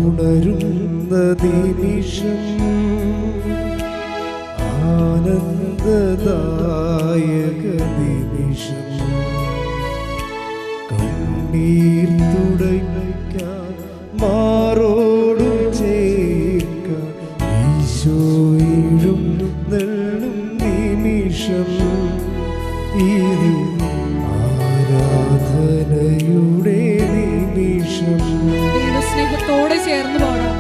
ഉണരുന്ന നിമിഷം ആനന്ദദായക നിമിഷം കണ്ണീർ തുടയ്ക്കാൻ മാറോടു ചേർക്കാൻ ഈശോയിലും നെള്ളും നിമിഷം ഇത് ആരാധനയുടെ നിമിഷം. സ്നേഹത്തോടെ ചേർന്ന് പാടാം.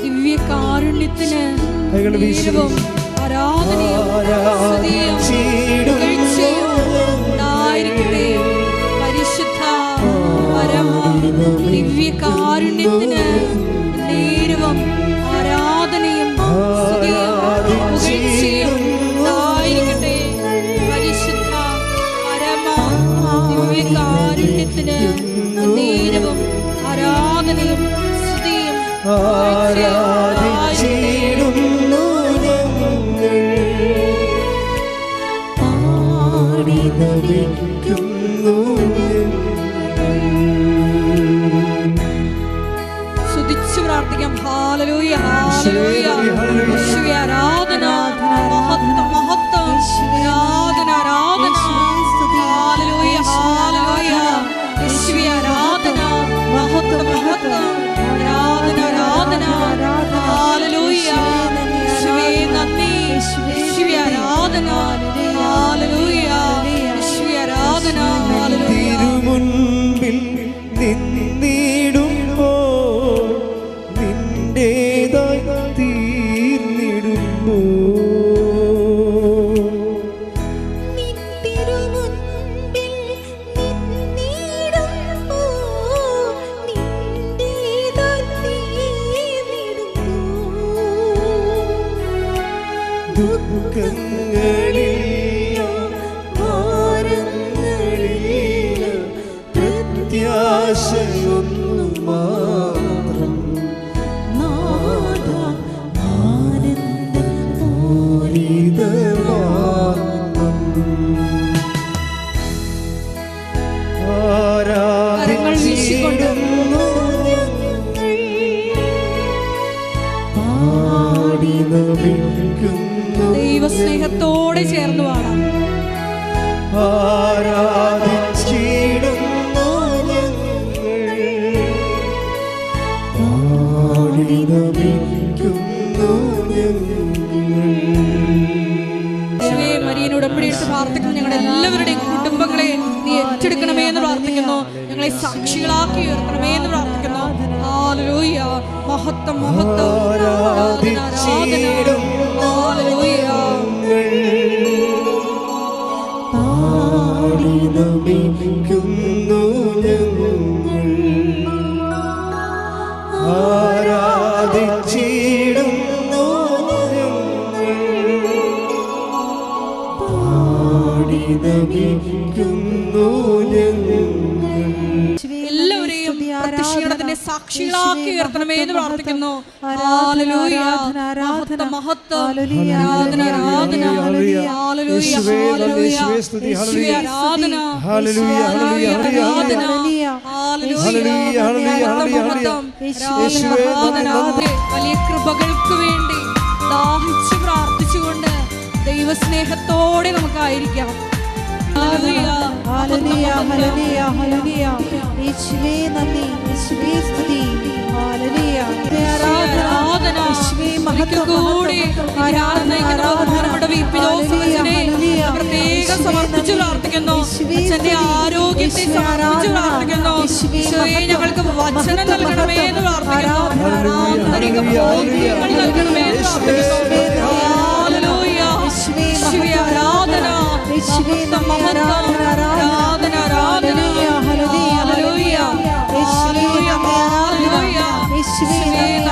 ദിവ്യകാരുണ്യത്തിന് ആരാധനയും ഉണ്ടായിരിക്കട്ടെ. പരിശുദ്ധ പരമ ദിവ്യകാരുണ്യത്തിന് നേരവും ആരാധനയും ഉണ്ടായിരിക്കട്ടെ. പരിശുദ്ധ പരമ ദിവ്യകാരുണ്യത്തിന് നേരവും ആരാധനയും ആരാധിച്ചിടുന്നു ഞങ്ങൾ, പാടി നമിക്കുന്നു ഞങ്ങൾ. സ്തുതിച്ചു പ്രാർത്ഥിക്കാം. Hallelujah hallelujah. യേശുവേ ആരാധന, മഹത്വം മഹത്വം, ആരാധന ആരാധന. Hallelujah hallelujah. യേശുവേ ആരാധന, മഹത്വം മഹത്വം, ആരാധന ആരാധന. ഹല്ലേലൂയ. യേശുവേ നന്ദി, യേശുവേ ആരാധന. ഹല്ലേലൂയ. യേശുവേ ആരാധന. ഹല്ലേലൂയ. തിരുമുൻപിൽ നിന്നിടുമ്പോൾ നിന്റേതായി തീർന്നിടുമ്പോൾ ദുഃഖങ്ങളില്ല ഭാരങ്ങളില്ല പ്രത്യാശയൊന്നു മാത്രം നാഥ ആനന്ദപൂരിതമാർഗ്ഗം ആരാധിച്ചിടുന്നു പാടി നമിക്കുന്നു. ദൈവസ്നേഹത്തോടെ ചേർന്ന് പാടാം. ആരാധിച്ചിടുന്നു ഞങ്ങൾ, പാടി നമിക്കുന്നു ഞങ്ങൾ. മരിയനോട് എപ്പോഴെടുത്ത് പ്രാർത്ഥിക്കുന്നു. ഞങ്ങളുടെ എല്ലാവരുടെയും കുടുംബങ്ങളെ നീ ഏറ്റെടുക്കണമേ എന്ന് പ്രാർത്ഥിക്കുന്നു. ഞങ്ങളെ സാക്ഷികളാക്കി ഉയർത്തണമേ എന്ന് പ്രാർത്ഥിക്കുന്നു. ഹല്ലേലൂയ. മഹത്വം മഹത്വം, ആരാധന ആരാധന. ഹല്ലേലൂയ. പാടി നമിക്കുന്നു ഞങ്ങൾ, ആരാധിച്ചിടുന്നു ഞങ്ങൾ, പാടി നമിക്കുന്നു ഞങ്ങൾ. എല്ലാവരെയും പ്രത്യക്ഷീകരണത്തിന്റെ സാക്ഷികളാക്കി ഉയർത്തണമേ എന്ന് പ്രാർത്ഥിക്കുന്നു. ഹല്ലേലൂയ. മഹത്വം മഹത്വം, ആരാധന ആരാധന. Hallelujah hallelujah. യേശുവേ ആരാധന, ഹല്ലേലൂയ ആരാധന. ഹല്ലേലൂയ മഹത്വം, ആരാധന. വലിയ കൃപകൾക്ക് വേണ്ടി ദാഹിച്ചു പ്രാർത്ഥിച്ചുകൊണ്ട് ദൈവസ്നേഹത്തോടെ നമുക്കായിരിക്കാം. Hallelujah hallelujah hallelujah. യേശുവേ നന്ദി, യേശുവേ സ്തുതി. ഹല്ലേലൂയ ആരാധന. യേശുവേ മഹത്വം കൂടി പ്രത്യേകം സമർപ്പിച്ചു പ്രാർത്ഥിക്കുന്നു. അച്ഛന്റെ ആരോഗ്യത്തെ സമർപ്പിച്ചു പ്രാർത്ഥിക്കുന്നു. ഈശോയെ ഞങ്ങൾക്ക് വചനം നൽകണമേ എന്ന് പ്രാർത്ഥിക്കുന്നു. ആന്തരിക ബോധ്യങ്ങൾ നൽകണമേ എന്ന് പ്രാർത്ഥിക്കുന്നു. ഹല്ലേലൂയ. യേശുവേ ആരാധന, മഹത്വം മഹത്വം, ആരാധന ആരാധന. Hallelujah hallelujah hallelujah. യേശുവേ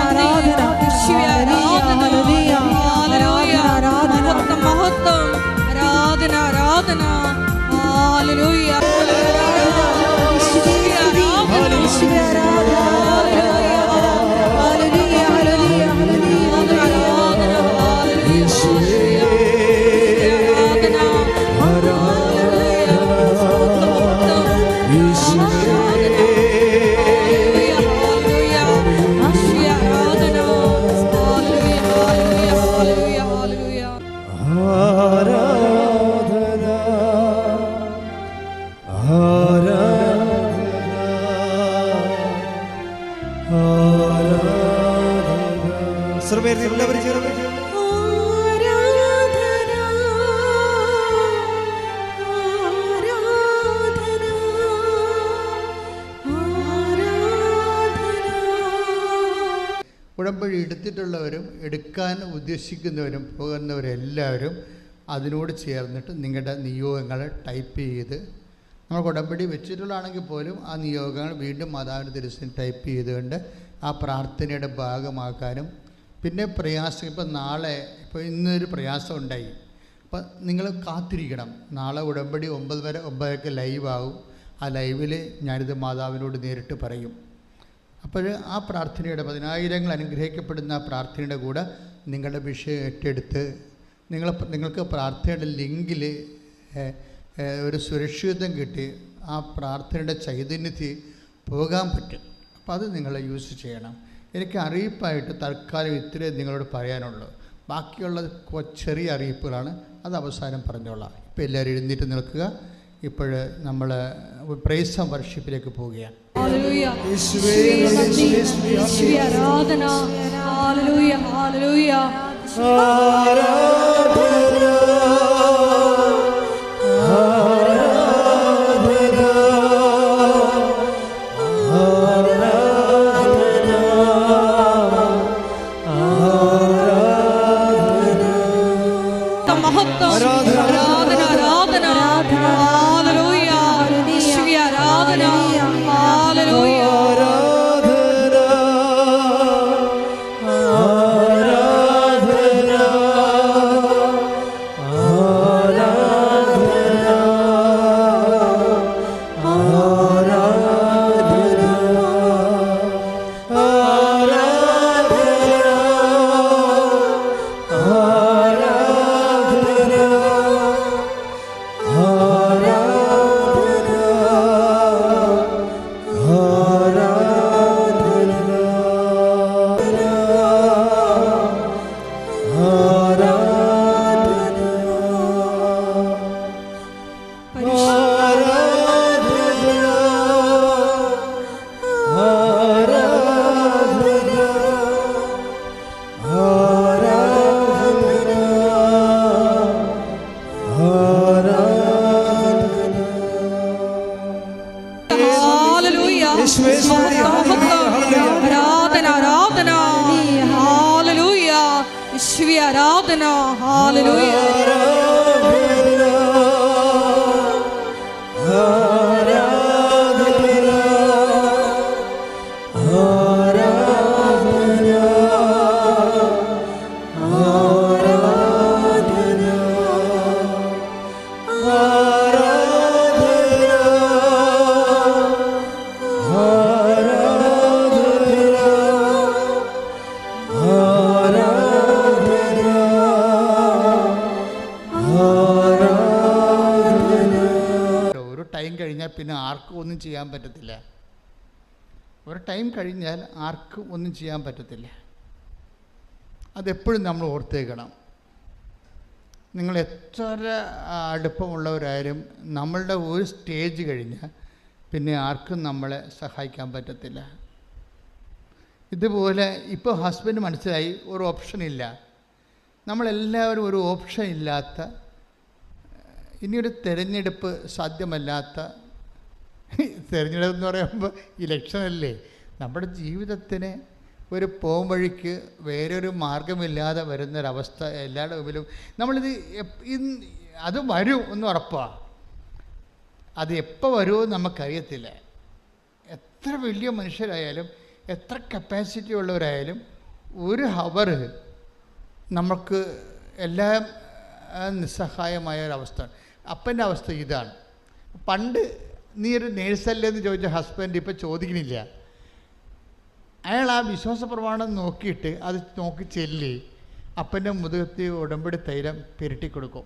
ആരാധന, യേശുവേ ആരാധന. എല്ലാവരും ചേർന്ന് ഉടമ്പടി എടുത്തിട്ടുള്ളവരും എടുക്കാൻ ഉദ്ദേശിക്കുന്നവരും പോകുന്നവരെല്ലാവരും അതിനോട് ചേർന്നിട്ട് നിങ്ങളുടെ നിയോഗങ്ങൾ ടൈപ്പ് ചെയ്ത്, നമ്മൾ ഉടമ്പടി വെച്ചിട്ടുള്ളതാണെങ്കിൽ പോലും ആ നിയോഗങ്ങൾ വീണ്ടും മാതാവിൻ്റെ തിരുസേന ടൈപ്പ് ചെയ്തുകൊണ്ട് ആ പ്രാർത്ഥനയുടെ ഭാഗമാക്കാനും, പിന്നെ പ്രയാസം ഇപ്പോൾ നാളെ ഇപ്പോൾ ഇന്നൊരു പ്രയാസം ഉണ്ടായി, അപ്പം നിങ്ങൾ കാത്തിരിക്കണം. നാളെ ഉടമ്പടി 9:30 ലൈവാകും. ആ ലൈവിൽ ഞാനിത് മാതാവിനോട് നേരിട്ട് പറയും. അപ്പോൾ ആ പ്രാർത്ഥനയുടെ 10,000 അനുഗ്രഹിക്കപ്പെടുന്ന ആ പ്രാർത്ഥനയുടെ കൂടെ നിങ്ങളുടെ വിഷയം ഏറ്റെടുത്ത് നിങ്ങൾക്ക് പ്രാർത്ഥനയുടെ ലിങ്കിൽ ഒരു സുരക്ഷിതത്വം കിട്ടി ആ പ്രാർത്ഥനയുടെ ചൈതന്യത്തിൽ പോകാൻ പറ്റും. അപ്പോൾ അത് നിങ്ങൾ യൂസ് ചെയ്യണം. എനിക്ക് അറിയിപ്പായിട്ട് തൽക്കാലം ഇത്രയും നിങ്ങളോട് പറയാനുള്ളൂ. ബാക്കിയുള്ളത് ചെറിയ അറിയിപ്പുകളാണ്, അത് അവസാനം പറഞ്ഞോളാം. ഇപ്പോൾ എല്ലാവരും എഴുന്നേറ്റ് നിൽക്കുക. ഇപ്പോൾ നമ്മൾ പ്രൈസ് ആൻഡ് വർഷിപ്പിലേക്ക് പോവുകയാണ്. ഹല്ലേലൂയ. യേശുവേ നന്ദി, യേശുവേ ആരാധന. Hallelujah, hallelujah. പിന്നെ ആർക്കും ഒന്നും ചെയ്യാൻ പറ്റത്തില്ല. ഒരു ടൈം കഴിഞ്ഞാൽ ആർക്കും ഒന്നും ചെയ്യാൻ പറ്റത്തില്ല. അതെപ്പോഴും നമ്മൾ ഓർത്തേക്കണം. നിങ്ങൾ എത്ര അടുപ്പമുള്ളവരായാലും നമ്മളുടെ ഒരു സ്റ്റേജ് കഴിഞ്ഞാൽ പിന്നെ ആർക്കും നമ്മളെ സഹായിക്കാൻ പറ്റത്തില്ല. ഇതുപോലെ ഇപ്പോൾ ഹസ്ബൻഡ് മനസ്സിലായി ഒരു ഓപ്ഷനില്ല. നമ്മളെല്ലാവരും ഒരു ഓപ്ഷൻ ഇല്ലാത്ത, ഇനിയൊരു തിരഞ്ഞെടുപ്പ് സാധ്യമല്ലാത്ത, തിരഞ്ഞെടുപ്പ് എന്ന് പറയുമ്പോൾ ഇലക്ഷനല്ലേ, നമ്മുടെ ജീവിതത്തിന് ഒരു പോം വഴിക്ക് വേറൊരു മാർഗമില്ലാതെ വരുന്നൊരവസ്ഥ എല്ലാവരുടെ മുമ്പിലും. നമ്മളിത് അത് വരും എന്ന് ഉറപ്പാണ്. അത് എപ്പോൾ വരുമെന്ന് നമുക്കറിയത്തില്ല. എത്ര വലിയ മനുഷ്യരായാലും എത്ര കപ്പാസിറ്റി ഉള്ളവരായാലും ഒരു ഹവർ നമുക്ക് എല്ലാം നിസ്സഹായമായ ഒരവസ്ഥ. അപ്പൻ്റെ അവസ്ഥ ഇതാണ്. പണ്ട് നീ ഒരു നേഴ്സല്ലേ എന്ന് ചോദിച്ച ഹസ്ബൻഡ് ഇപ്പോൾ ചോദിക്കണില്ല. അയാൾ ആ വിശ്വാസ പ്രമാണം നോക്കിയിട്ട് അത് നോക്കി ചെല്ലി അപ്പൻ്റെ മുതുകത്തി ഉടമ്പടി തൈലം പുരട്ടിക്കൊടുക്കും.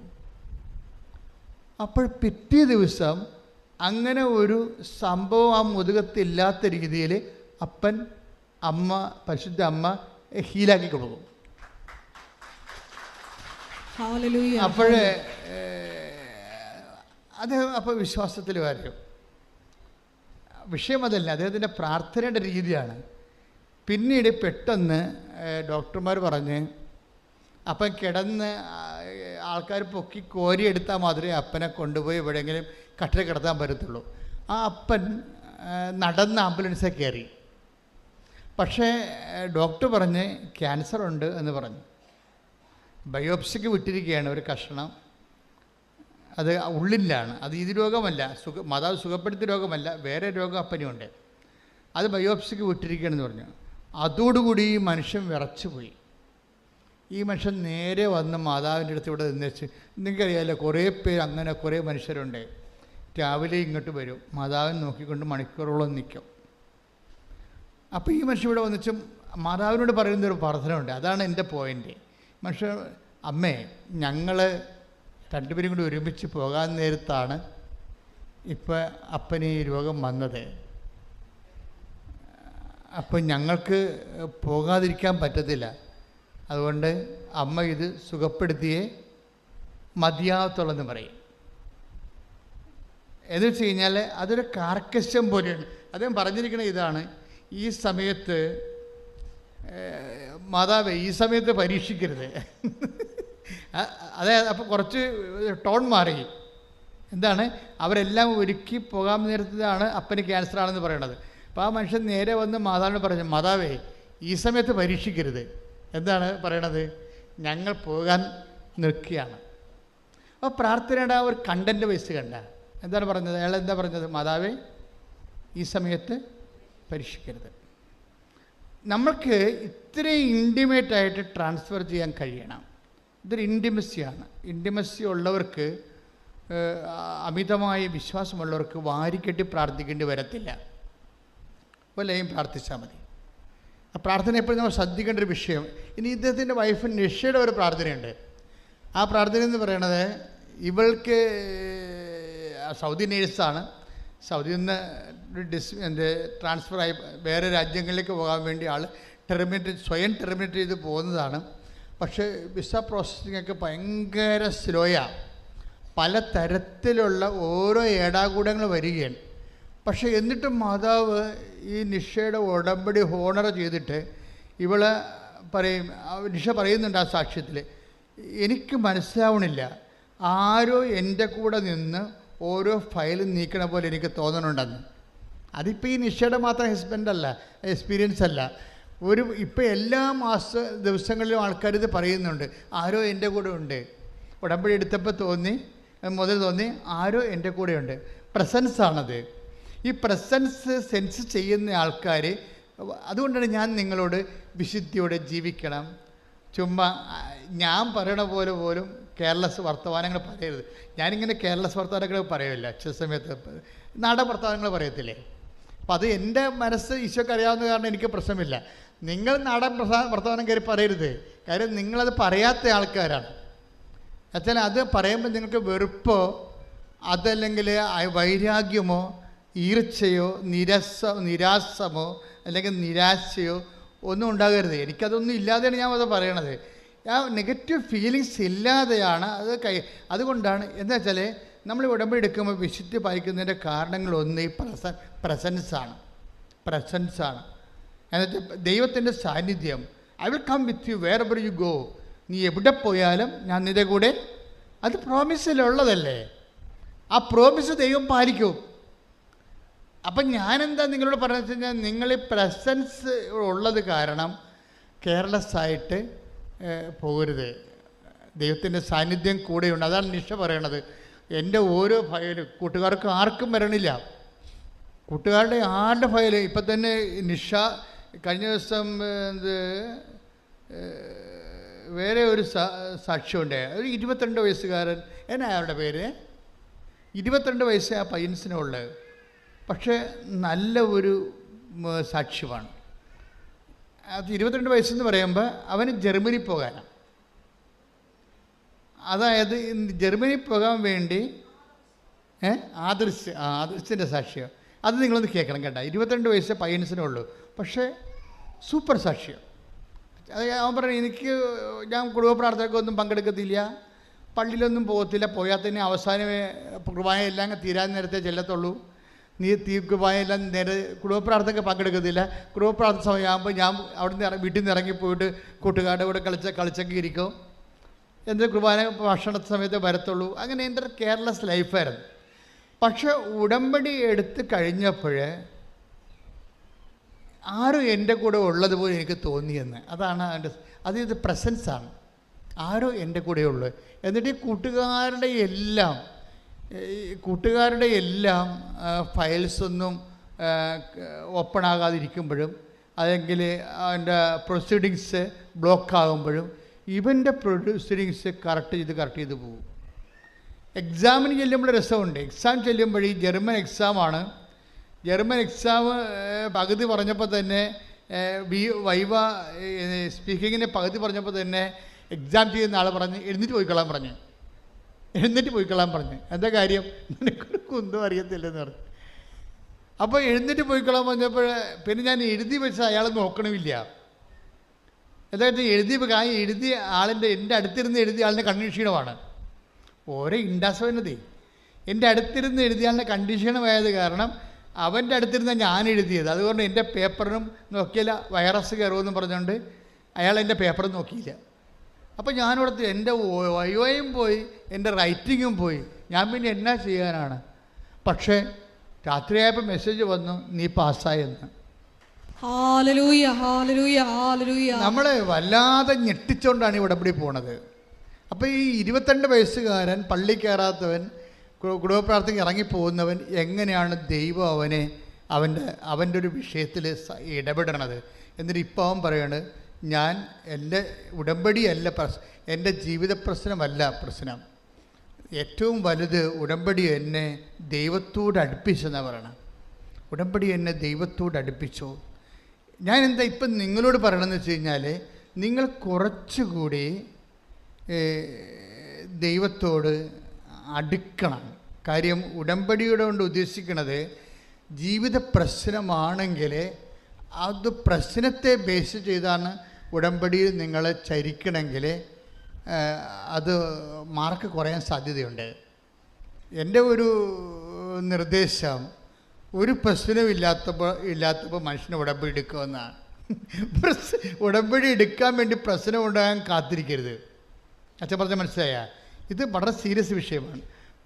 അപ്പോൾ പിറ്റേ ദിവസം അങ്ങനെ ഒരു സംഭവം ആ മുതുകത്തില്ലാത്ത രീതിയിൽ അപ്പൻ അമ്മ പരിശുദ്ധ അമ്മ ഹീലാക്കി കൊടുക്കും. അപ്പോഴേ അദ്ദേഹം അപ്പോൾ വിശ്വാസത്തിൽ വരും. വിഷയം അതല്ല, അദ്ദേഹത്തിൻ്റെ പ്രാർത്ഥനയുടെ രീതിയാണ്. പിന്നീട് പെട്ടെന്ന് ഡോക്ടർമാർ പറഞ്ഞ് അപ്പം കിടന്ന് ആൾക്കാർ പൊക്കി കോരിയെടുത്താൽ മാത്രമേ അപ്പനെ കൊണ്ടുപോയി എവിടെയെങ്കിലും കട്ടിൽ കിടത്താൻ പറ്റത്തുള്ളൂ. ആ അപ്പൻ നടന്ന് ആംബുലൻസിൽ കയറി. പക്ഷേ ഡോക്ടർ പറഞ്ഞ് ക്യാൻസർ ഉണ്ട് എന്ന് പറഞ്ഞു. ബയോപ്സിക്ക് വിട്ടിരിക്കുകയാണ് ഒരു കഷണം. അത് ഉള്ളിലാണ്. അത് ഇത് രോഗമല്ല, മാതാവ് സുഖപ്പെടുത്തിയ രോഗമല്ല, വേറെ രോഗം അപ്പനുണ്ട്. അത് ബയോപ്സിക്ക് വിട്ടിരിക്കുകയാണെന്ന് പറഞ്ഞു. അതോടുകൂടി ഈ മനുഷ്യൻ വിറച്ചുപോയി. ഈ മനുഷ്യൻ നേരെ വന്ന് മാതാവിൻ്റെ അടുത്ത് ഇവിടെ നിന്നേച്ച്, നിങ്ങൾക്കറിയാമല്ലോ കുറേ പേര് അങ്ങനെ കുറേ മനുഷ്യരുണ്ട്. രാവിലെ ഇങ്ങോട്ട് വരും, മാതാവിനെ നോക്കിക്കൊണ്ട് മണിക്കൂറോളം നിൽക്കും. അപ്പോൾ ഈ മനുഷ്യൻ ഇവിടെ വന്നിച്ചും മാതാവിനോട് പറയുന്നൊരു പ്രാർത്ഥന ഉണ്ട്. അതാണ് എൻ്റെ പോയിൻ്റ്. മനുഷ്യൻ, അമ്മേ, ഞങ്ങൾ രണ്ടുപേരും കൂടി ഒരുമിച്ച് പോകാൻ നേരത്താണ് ഇപ്പോൾ അപ്പന് ഈ രോഗം വന്നത്. അപ്പം ഞങ്ങൾക്ക് പോകാതിരിക്കാൻ പറ്റത്തില്ല. അതുകൊണ്ട് അമ്മ ഇത് സുഖപ്പെടുത്തിയേ മതിയാകത്തുള്ളെന്ന് പറയും. എന്ന് വെച്ച് കഴിഞ്ഞാൽ അതൊരു കാർക്കശ്യം പോലെയാണ്. അദ്ദേഹം പറഞ്ഞിരിക്കുന്നത് ഇതാണ്: ഈ സമയത്ത് മാതാവേ, ഈ സമയത്ത് പരീക്ഷിക്കരുത്. അതായത് അപ്പോൾ കുറച്ച് ടോൺ മാറി. എന്താണ്, അവരെല്ലാം ഒരുക്കി പോകാൻ നേരത്താണ് അപ്പന് ക്യാൻസർ ആണെന്ന് പറയണത്. അപ്പോൾ ആ മനുഷ്യൻ നേരെ വന്ന് മാതാവിനോട് പറഞ്ഞു, മാതാവേ, ഈ സമയത്ത് പരീക്ഷിക്കരുത്. എന്താണ് പറയണത്? ഞങ്ങൾ പോകാൻ നിൽക്കുകയാണ്. അപ്പോൾ പ്രാർത്ഥനയുടെ ആ ഒരു കണ്ടൻറ്റ് വയസ്സ് കണ്ട എന്താണ് പറഞ്ഞത്? അയാൾ എന്താ പറഞ്ഞത്? മാതാവേ, ഈ സമയത്ത് പരീക്ഷിക്കരുത്. നമ്മൾക്ക് ഇത്രയും ഇൻറ്റിമേറ്റായിട്ട് ട്രാൻസ്ഫർ ചെയ്യാൻ കഴിയണം. ഇതൊരു ഇൻറ്റിമസിയാണ്. ഇൻറ്റിമസി ഉള്ളവർക്ക്, അമിതമായ വിശ്വാസമുള്ളവർക്ക് വാരിക്കെട്ടി പ്രാർത്ഥിക്കേണ്ടി വരത്തില്ല. വല്ലതും പ്രാർത്ഥിച്ചാൽ മതി. ആ പ്രാർത്ഥന എപ്പോഴും നമ്മൾ ശ്രദ്ധിക്കേണ്ട ഒരു വിഷയം. ഇനി ഇദ്ദേഹത്തിൻ്റെ വൈഫ് നിഷയുടെ ഒരു പ്രാർത്ഥനയുണ്ട്. ആ പ്രാർത്ഥന എന്ന് പറയണത്, ഇവൾക്ക് സൗദി നേഴ്സാണ്. സൗദിയിൽ നിന്ന് ട്രാൻസ്ഫറായി വേറെ രാജ്യങ്ങളിലേക്ക് പോകാൻ വേണ്ടി ആൾ സ്വയം ടെർമിനേറ്റ് ചെയ്ത് പോകുന്നതാണ്. പക്ഷേ വിസ പ്രോസസ്സിങ്ങൊക്കെ ഭയങ്കര സ്ലോയാണ്. പല തരത്തിലുള്ള ഓരോ ഏടാകൂടങ്ങൾ വരികയാണ്. പക്ഷേ എന്നിട്ടും മാതാവ് ഈ നിഷയുടെ ഉടമ്പടി ഹോണർ ചെയ്തിട്ട് ഇവളെ പറയും. നിഷ പറയുന്നുണ്ട് ആ സാക്ഷ്യത്തിൽ, എനിക്ക് മനസ്സിലാവണില്ല, ആരോ എൻ്റെ കൂടെ നിന്ന് ഓരോ ഫയലും നീക്കണ പോലെ എനിക്ക് തോന്നണുണ്ടെന്ന്. അതിപ്പോൾ ഈ നിഷയുടെ മാത്രം ഹസ്ബൻഡല്ല, എക്സ്പീരിയൻസ് അല്ല. ഇപ്പോൾ എല്ലാ ദിവസങ്ങളിലും ആൾക്കാർ ഇത് പറയുന്നുണ്ട്, ആരോ എൻ്റെ കൂടെ ഉണ്ട്. ഉടമ്പടി എടുത്തപ്പോൾ തോന്നി ആരോ എൻ്റെ കൂടെയുണ്ട്. പ്രസൻസാണത്. ഈ പ്രസൻസ് സെൻസ് ചെയ്യുന്ന ആൾക്കാർ, അതുകൊണ്ടാണ് ഞാൻ നിങ്ങളോട് വിശുദ്ധിയോടെ ജീവിക്കണം. ചുമ്മാ ഞാൻ പറയണ പോലെ പോലും കെയർലെസ് വർത്തമാനങ്ങൾ പറയരുത്. ഞാനിങ്ങനെ കെയർലെസ് വർത്തമാനങ്ങൾ പറയില്ല. ചില സമയത്ത് നാടൻ വർത്തമാനങ്ങൾ പറയത്തില്ലേ. അപ്പം അത് എൻ്റെ മനസ്സ് ഈശോയ്ക്ക് അറിയാവുന്ന കാരണം എനിക്ക് പ്രശ്നമില്ല. നിങ്ങൾ നാടൻ വർത്തമാനം കയറി പറയരുത്. കാര്യം നിങ്ങളത് പറയാത്ത ആൾക്കാരാണ്. എന്നുവെച്ചാൽ അത് പറയുമ്പോൾ നിങ്ങൾക്ക് വെറുപ്പോ അതല്ലെങ്കിൽ വൈരാഗ്യമോ ഈർച്ചയോ നിരാശമോ അല്ലെങ്കിൽ നിരാശയോ ഒന്നും ഉണ്ടാകരുത്. എനിക്കതൊന്നും ഇല്ലാതെയാണ് ഞാൻ അത് പറയണത്. ആ നെഗറ്റീവ് ഫീലിങ്സ് ഇല്ലാതെയാണ് അത് അതുകൊണ്ടാണ്. എന്താ വെച്ചാൽ നമ്മൾ ഉടമ്പടി എടുക്കുമ്പോൾ വിശുദ്ധി പാലിക്കുന്നതിൻ്റെ കാരണങ്ങളൊന്ന് ഈ പ്രസൻസാണ്. എന്നുവെച്ചാൽ ദൈവത്തിൻ്റെ സാന്നിധ്യം. I will come with you wherever you go. നീ എവിടെ പോയാലും ഞാൻ നിന്റെ കൂടെ. അത് പ്രോമിസിലുള്ളതല്ലേ. ആ പ്രോമിസ് ദൈവം പാലിക്കും. അപ്പം ഞാനെന്താ നിങ്ങളോട് പറഞ്ഞു വെച്ച് കഴിഞ്ഞാൽ, നിങ്ങൾ ഈ പ്രസൻസ് ഉള്ളത് കാരണം കെയർലെസ്സായിട്ട് പോകരുത്. ദൈവത്തിൻ്റെ സാന്നിധ്യം കൂടെയുണ്ട്. അതാണ് നിഷ പറയണത്. എൻ്റെ ഓരോ ഫയലും കൂട്ടുകാർക്ക് ആർക്കും വരണില്ല. കൂട്ടുകാരുടെ ആരുടെ ഫയൽ ഇപ്പം തന്നെ നിഷ കഴിഞ്ഞ ദിവസം വേറെ ഒരു സാക്ഷ്യമുണ്ട്. ഒരു 22 വയസ്സുകാരൻ, എന്നാ അയാളുടെ പേര്, 22 വയസ്സേ ആ പയ്യൻസിനുള്ളത്. പക്ഷേ നല്ല ഒരു സാക്ഷ്യമാണ്. അത് 22 വയസ്സെന്ന് പറയുമ്പോൾ അവന് ജർമ്മനി പോകാനാണ്. അതായത് ജർമ്മനി പോകാൻ വേണ്ടി ആദർശിൻ്റെ സാക്ഷ്യം അത് നിങ്ങളൊന്ന് കേൾക്കണം കേട്ടോ. 22 വയസ്സേ പയ്യൻസിനുള്ളൂ. പക്ഷേ സൂപ്പർ സാക്ഷ്യം. അത് അവൻ പറഞ്ഞു, ഞാൻ കുടുംബ പ്രാർത്ഥനയ്ക്കൊന്നും പങ്കെടുക്കത്തില്ല, പള്ളിയിലൊന്നും പോകത്തില്ല, പോയാൽ തന്നെ അവസാനമേ കുർബാന എല്ലാം തീരാൻ നേരത്തെ ചെല്ലത്തുള്ളൂ, നീ കുർബാനയെല്ലാം നേരെ കുടുംബ പ്രാർത്ഥനയ്ക്ക് പങ്കെടുക്കത്തില്ല. കുടുംബ പ്രാർത്ഥന സമയമാകുമ്പോൾ ഞാൻ അവിടെ നിന്ന് വീട്ടിൽ നിന്ന് ഇറങ്ങിപ്പോയിട്ട് കൂട്ടുകാരുടെ കൂടെ കളിച്ചൊക്കെ ഇരിക്കും. എന്നിട്ട് കുർബാന ഭക്ഷണ സമയത്ത് വരത്തുള്ളൂ. അങ്ങനെ എൻ്റെ ഒരു കെയർലെസ് ലൈഫായിരുന്നു. പക്ഷെ ഉടമ്പടി എടുത്ത് കഴിഞ്ഞപ്പോൾ ആരും എൻ്റെ കൂടെ ഉള്ളതുപോലെ എനിക്ക് തോന്നിയെന്ന്. അതാണ് ഇത് പ്രസൻസാണ്. ആരോ എൻ്റെ കൂടെ ഉള്ളത്. എന്നിട്ട് ഈ കൂട്ടുകാരുടെ എല്ലാം ഫയൽസൊന്നും ഓപ്പൺ ആകാതിരിക്കുമ്പോഴും അല്ലെങ്കിൽ അതിൻ്റെ പ്രൊസീഡിങ്സ് ബ്ലോക്ക് ആകുമ്പോഴും ഇവൻ്റെ പ്രൊസീഡിങ്സ് കറക്റ്റ് ചെയ്ത് പോകും. എക്സാമിന് ചെല്ലുമ്പോൾ രസമുണ്ട്. എക്സാം ചെല്ലുമ്പോൾ ഈ ജർമ്മൻ എക്സാം പകുതി പറഞ്ഞപ്പോൾ തന്നെ വൈവ സ്പീക്കിങ്ങിൻ്റെ പകുതി പറഞ്ഞപ്പോൾ തന്നെ എക്സാം ചെയ്യുന്ന ആൾ പറഞ്ഞ് എഴുന്നേറ്റ് പോയിക്കൊള്ളാൻ പറഞ്ഞു. എന്താ കാര്യം? നിനക്കൊരു കുന്തം അറിയത്തില്ലെന്ന് പറഞ്ഞു. അപ്പോൾ എഴുന്നേറ്റ് പോയിക്കൊള്ളാൻ പറഞ്ഞപ്പോൾ പിന്നെ ഞാൻ എഴുതി വെച്ച് അയാൾ നോക്കണമില്ല. അതായത് എഴുതിയ ആളിൻ്റെ എൻ്റെ അടുത്തിരുന്ന് എഴുതിയ ആളിൻ്റെ കണ്ടീഷണമാണ്. ഓരോ ഇൻഡാസവനതേ എൻ്റെ അടുത്തിരുന്ന് എഴുതിയ ആളിൻ്റെ കണ്ടീഷണമായത് കാരണം അവൻ്റെ അടുത്തിരുന്ന ഞാൻ എഴുതിയത്. അതുകൊണ്ട് എൻ്റെ പേപ്പറിനും നോക്കിയില്ല, വൈറസ് കയറുമെന്ന് പറഞ്ഞുകൊണ്ട് അയാൾ എൻ്റെ പേപ്പറും നോക്കിയില്ല. അപ്പോൾ ഞാനിവിടുത്തെ എൻ്റെ വയോയും പോയി, എൻ്റെ റൈറ്റിങ്ങും പോയി. ഞാൻ പിന്നെ എന്നാ ചെയ്യാനാണ്? പക്ഷേ രാത്രിയായപ്പോൾ മെസ്സേജ് വന്നു, നീ പാസ്സായെന്ന്. നമ്മളെ വല്ലാതെ ഞെട്ടിച്ചുകൊണ്ടാണ് ഈ ഉടമ്പടി പോണത്. അപ്പോൾ ഈ 22 വയസ്സുകാരൻ, പള്ളി കയറാത്തവൻ, കുടുംബ പ്രാർത്ഥനയ്ക്ക് ഇറങ്ങിപ്പോകുന്നവൻ എങ്ങനെയാണ് ദൈവം അവൻ്റെ ഒരു വിഷയത്തിൽ ഇടപെടണത്? എന്നിട്ട് ഇപ്പോൾ അവൻ പറയാണ്, ഞാൻ എൻ്റെ ഉടമ്പടിയല്ല എൻ്റെ ജീവിത പ്രശ്നമല്ല പ്രശ്നം, ഏറ്റവും വലുത് ഉടമ്പടി എന്നെ ദൈവത്തോട് അടുപ്പിച്ചെന്നാണ് പറയണം. ഉടമ്പടി എന്നെ ദൈവത്തോട് അടുപ്പിച്ചു. ഞാൻ എന്താ ഇപ്പം നിങ്ങളോട് പറയണമെന്ന് വെച്ച് കഴിഞ്ഞാൽ, നിങ്ങൾ കുറച്ചുകൂടി ദൈവത്തോട് അടുക്കണം. കാര്യം ഉടമ്പടിയുടെ കൊണ്ട് ഉദ്ദേശിക്കുന്നത് ജീവിത പ്രശ്നമാണെങ്കിൽ അത് പ്രശ്നത്തെ ബേസ് ചെയ്താണ് ഉടമ്പടിയിൽ നിങ്ങൾ ചരിക്കണമെങ്കിൽ അത് മാർക്ക് കുറയാൻ സാധ്യതയുണ്ട്. എൻ്റെ ഒരു നിർദ്ദേശം, ഒരു പ്രശ്നമില്ലാത്തപ്പോൾ മനുഷ്യനെ ഉടമ്പടി എടുക്കുമെന്നാണ്. ഉടമ്പടി എടുക്കാൻ വേണ്ടി പ്രശ്നം ഉണ്ടാകാൻ കാത്തിരിക്കരുത്. അച്ഛൻ പറഞ്ഞ മനസ്സിലായ? ഇത് വളരെ സീരിയസ് വിഷയമാണ്.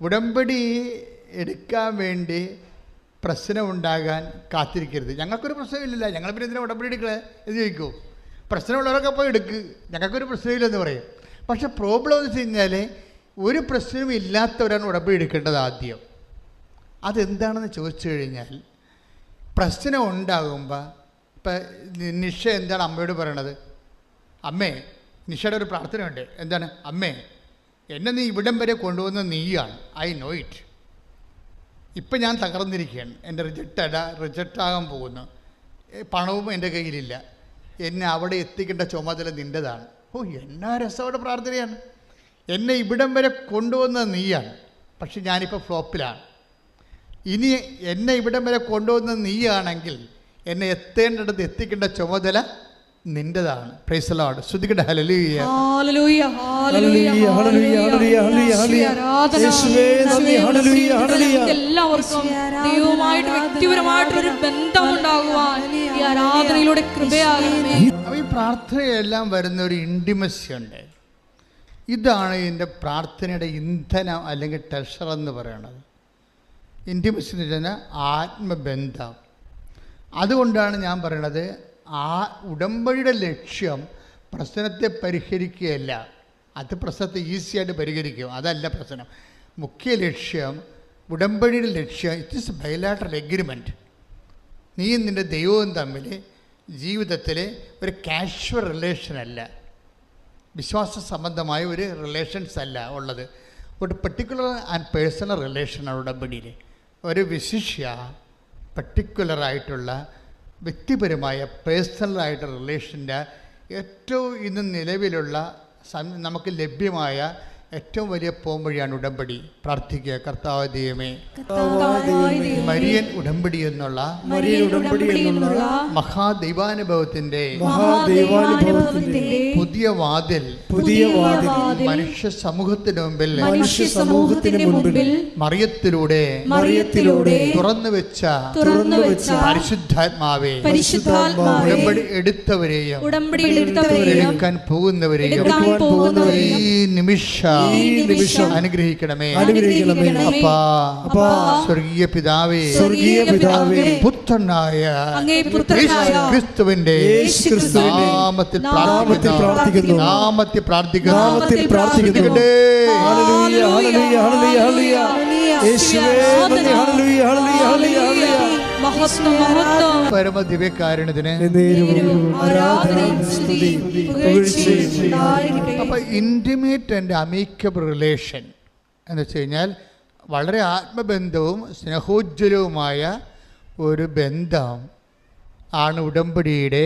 ഉടമ്പടി എടുക്കാൻ വേണ്ടി പ്രശ്നം ഉണ്ടാകാൻ കാത്തിരിക്കരുത്. ഞങ്ങൾക്കൊരു പ്രശ്നമില്ല, ഞങ്ങൾ പിന്നെ എന്തിനാ ഉടമ്പടി എടുക്കണേ എന്ന് ചോദിക്കൂ. പ്രശ്നമുള്ളവരൊക്കെ പോയി എടുക്ക്, ഞങ്ങൾക്കൊരു പ്രശ്നമില്ലെന്ന് പറയും. പക്ഷെ പ്രോബ്ലം എന്ന് വെച്ച് കഴിഞ്ഞാൽ ഒരു പ്രശ്നവും ഇല്ലാത്തവരാണ് ഉടമ്പടി എടുക്കേണ്ടത് ആദ്യം. അതെന്താണെന്ന് ചോദിച്ചു കഴിഞ്ഞാൽ, പ്രശ്നം ഉണ്ടാകുമ്പോൾ ഇപ്പം നിഷ എന്താണ് അമ്മയോട് പറയണത്? അമ്മേ, നിഷയുടെ ഒരു പ്രാർത്ഥനയുണ്ട്. എന്താണ്? അമ്മേ, എന്നെ നീ ഇവിടം വരെ കൊണ്ടുവന്ന നീയാണ്, ഐ നോ ഇറ്റ്. ഇപ്പം ഞാൻ തകർന്നിരിക്കുകയാണ്, എൻ്റെ റിജക്റ്റാകാൻ പോകുന്നു, പണവും എൻ്റെ കയ്യിലില്ല, എന്നെ അവിടെ എത്തിക്കേണ്ട ചുമതല നിൻ്റെതാണ്. ഓ, എന്നാ രസമുള്ള പ്രാർത്ഥനയാണ്. എന്നെ ഇവിടം വരെ കൊണ്ടുവന്ന നീയാണ്, പക്ഷെ ഞാനിപ്പോൾ ഫ്ലോപ്പിലാണ്. ഇനി എന്നെ ഇവിടം വരെ കൊണ്ടുവന്ന നീയാണെങ്കിൽ എന്നെ എത്തേണ്ടടുത്ത് എത്തിക്കേണ്ട ചുമതല നിൻ്റെതാണ്. Praise the lord. സ്തുതിക്കട്ടെ. Hallelujah, hallelujah, hallelujah, hallelujah. എല്ലാവർക്കും ദൈവവുമായിട്ട് വ്യക്തിപരമായിട്ടൊരു ബന്ധമുണ്ടാകുവാൻ ഈ ആരാധനയിലൂടെ കൃപയാകണമേ. അപ്പോൾ ഈ പ്രാർത്ഥനയെല്ലാം വരുന്ന ഒരു ഇൻറ്റിമസി ഉണ്ട്. ഇതാണ് ഇതിൻ്റെ പ്രാർത്ഥനയുടെ ഇന്ധനം അല്ലെങ്കിൽ ടെഷർ എന്ന് പറയുന്നത്. ഇൻറ്റിമസി എന്ന് വെച്ചാൽ ആത്മബന്ധം. അതുകൊണ്ടാണ് ഞാൻ പറയണത്, ആ ഉടമ്പടിയുടെ ലക്ഷ്യം പ്രശ്നത്തെ പരിഹരിക്കുകയല്ല. അത് പ്രശ്നത്തെ ഈസിയായിട്ട് പരിഹരിക്കും, അതല്ല പ്രശ്നം. മുഖ്യ ലക്ഷ്യം, ഉടമ്പടിയുടെ ലക്ഷ്യം, ഇറ്റ് ഈസ് ബൈലാറ്ററൽ എഗ്രിമെൻറ്റ്. നീയും നിൻ്റെ ദൈവവും തമ്മിൽ ജീവിതത്തിൽ ഒരു കാഷ്വൽ റിലേഷനല്ല, വിശ്വാസ സംബന്ധമായ ഒരു റിലേഷൻസ് അല്ല ഉള്ളത്. ഒരു പെർട്ടിക്കുലർ ആൻഡ് പേഴ്സണൽ റിലേഷനാണ് ഉടമ്പടിയിൽ. ഒരു വിശിഷ്യ പെർട്ടിക്കുലറായിട്ടുള്ള വ്യക്തിപരമായ പേഴ്സണലായിട്ടുള്ള റിലേഷൻ്റെ ഏറ്റവും ഇന്ന് നിലവിലുള്ള നമുക്ക് ലഭ്യമായ ഏറ്റവും വലിയ പോംവഴിയാണ് ഉടമ്പടി. പ്രാർത്ഥിക്കുക, കർത്താവ് ദൈവമേ, മരിയൻ ഉടമ്പടി എന്നുള്ള മഹാദൈവാനുഭവത്തിന്റെ പുതിയ വാതിൽ മനുഷ്യ സമൂഹത്തിന് മുമ്പിൽ മറിയത്തിലൂടെ തുറന്നു വെച്ച പരിശുദ്ധാത്മാവേ, ഉടമ്പടി എടുത്തവരെയും എടുക്കാൻ പോകുന്നവരെയും ഈ നിമിഷം അനുഗ്രഹിക്കണമേ. അപ്പാ, സ്വർഗീയ പിതാവേ, പുത്രനായ ക്രിസ്തുവിന്റെ നാമത്തിൽ പ്രാർത്ഥിക്കുന്നു. പരമദിവ്യകാരുണ്യത്തിന് അപ്പൊ ഇന്റിമേറ്റ് ആൻഡ് അമീക്കബിൾ റിലേഷൻ എന്ന് വെച്ച് കഴിഞ്ഞാൽ വളരെ ആത്മബന്ധവും സ്നേഹോജ്വലവുമായ ഒരു ബന്ധം ആണ് ഉടമ്പടിയുടെ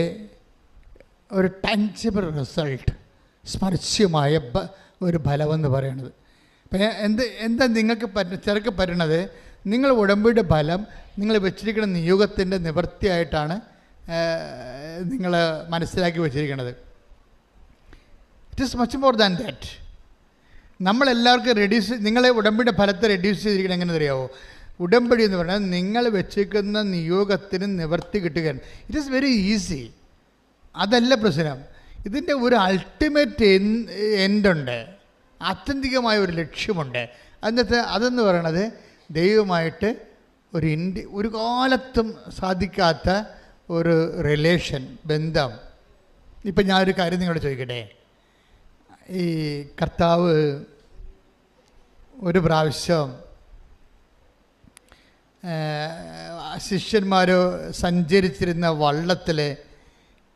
ഒരു ടാഞ്ചിബിൾ റിസൾട്ട്, സ്പർശ്യമായ ഒരു ഫലമെന്ന് പറയുന്നത്. അപ്പം എന്താ നിങ്ങൾക്ക് ചെറുക്ക് പറ്റണത്? നിങ്ങൾ ഉടമ്പടിയുടെ ഫലം നിങ്ങൾ വെച്ചിരിക്കുന്ന നിയോഗത്തിൻ്റെ നിവൃത്തിയായിട്ടാണ് നിങ്ങൾ മനസ്സിലാക്കി വെച്ചിരിക്കുന്നത്. It is much more than that. നമ്മളെല്ലാവർക്കും നിങ്ങളെ ഉടമ്പടിയുടെ ഫലത്തെ റെഡ്യൂസ് ചെയ്തിരിക്കണം. എങ്ങനെ അറിയാമോ? ഉടമ്പടി എന്ന് പറഞ്ഞാൽ നിങ്ങൾ വെച്ചിരിക്കുന്ന നിയോഗത്തിന് നിവർത്തി കിട്ടുകയാണ്. It is very easy. അതല്ല പ്രശ്നം. ഇതിൻ്റെ ഒരു അൾട്ടിമേറ്റ് എൻഡുണ്ട്, ആത്യന്തികമായ ഒരു ലക്ഷ്യമുണ്ട്. അതെന്ന് പറയണത് ദൈവമായിട്ട് ഒരു കാലത്തും സാധിക്കാത്ത ഒരു റിലേഷൻ, ബന്ധം. ഇപ്പം ഞാനൊരു കാര്യം നിങ്ങളോട് ചോദിക്കട്ടെ. ഈ കർത്താവ് ഒരു പ്രാവശ്യം ശിഷ്യന്മാർ സഞ്ചരിച്ചിരുന്ന വള്ളത്തിൽ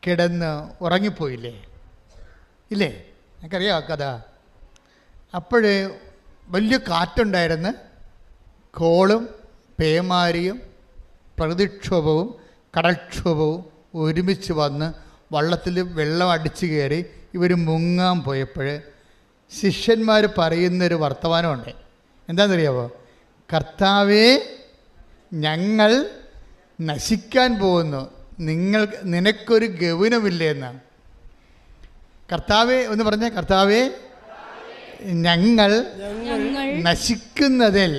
കിടന്ന് ഉറങ്ങിപ്പോയില്ലേ? ഇല്ലേ? എനിക്കറിയാം കഥ. അപ്പോഴേ വലിയ കാറ്റുണ്ടായിരുന്നു. കോളും പേമാരിയും പ്രകൃതിക്ഷോഭവും കടൽക്ഷോഭവും ഒരുമിച്ച് വന്ന് വള്ളത്തിൽ വെള്ളം അടിച്ചു കയറി ഇവർ മുങ്ങാൻ പോയപ്പോൾ ശിഷ്യന്മാർ പറയുന്നൊരു വർത്തമാനമുണ്ട്. എന്താണെന്നറിയാമോ? കർത്താവേ, ഞങ്ങൾ നശിക്കാൻ പോകുന്നു, നിനക്കൊരു ഗൗനമില്ലേ എന്നാണ്. കർത്താവേ ഒന്ന് പറഞ്ഞേ, കർത്താവേ, ഞങ്ങൾ നശിക്കുന്നതിൽ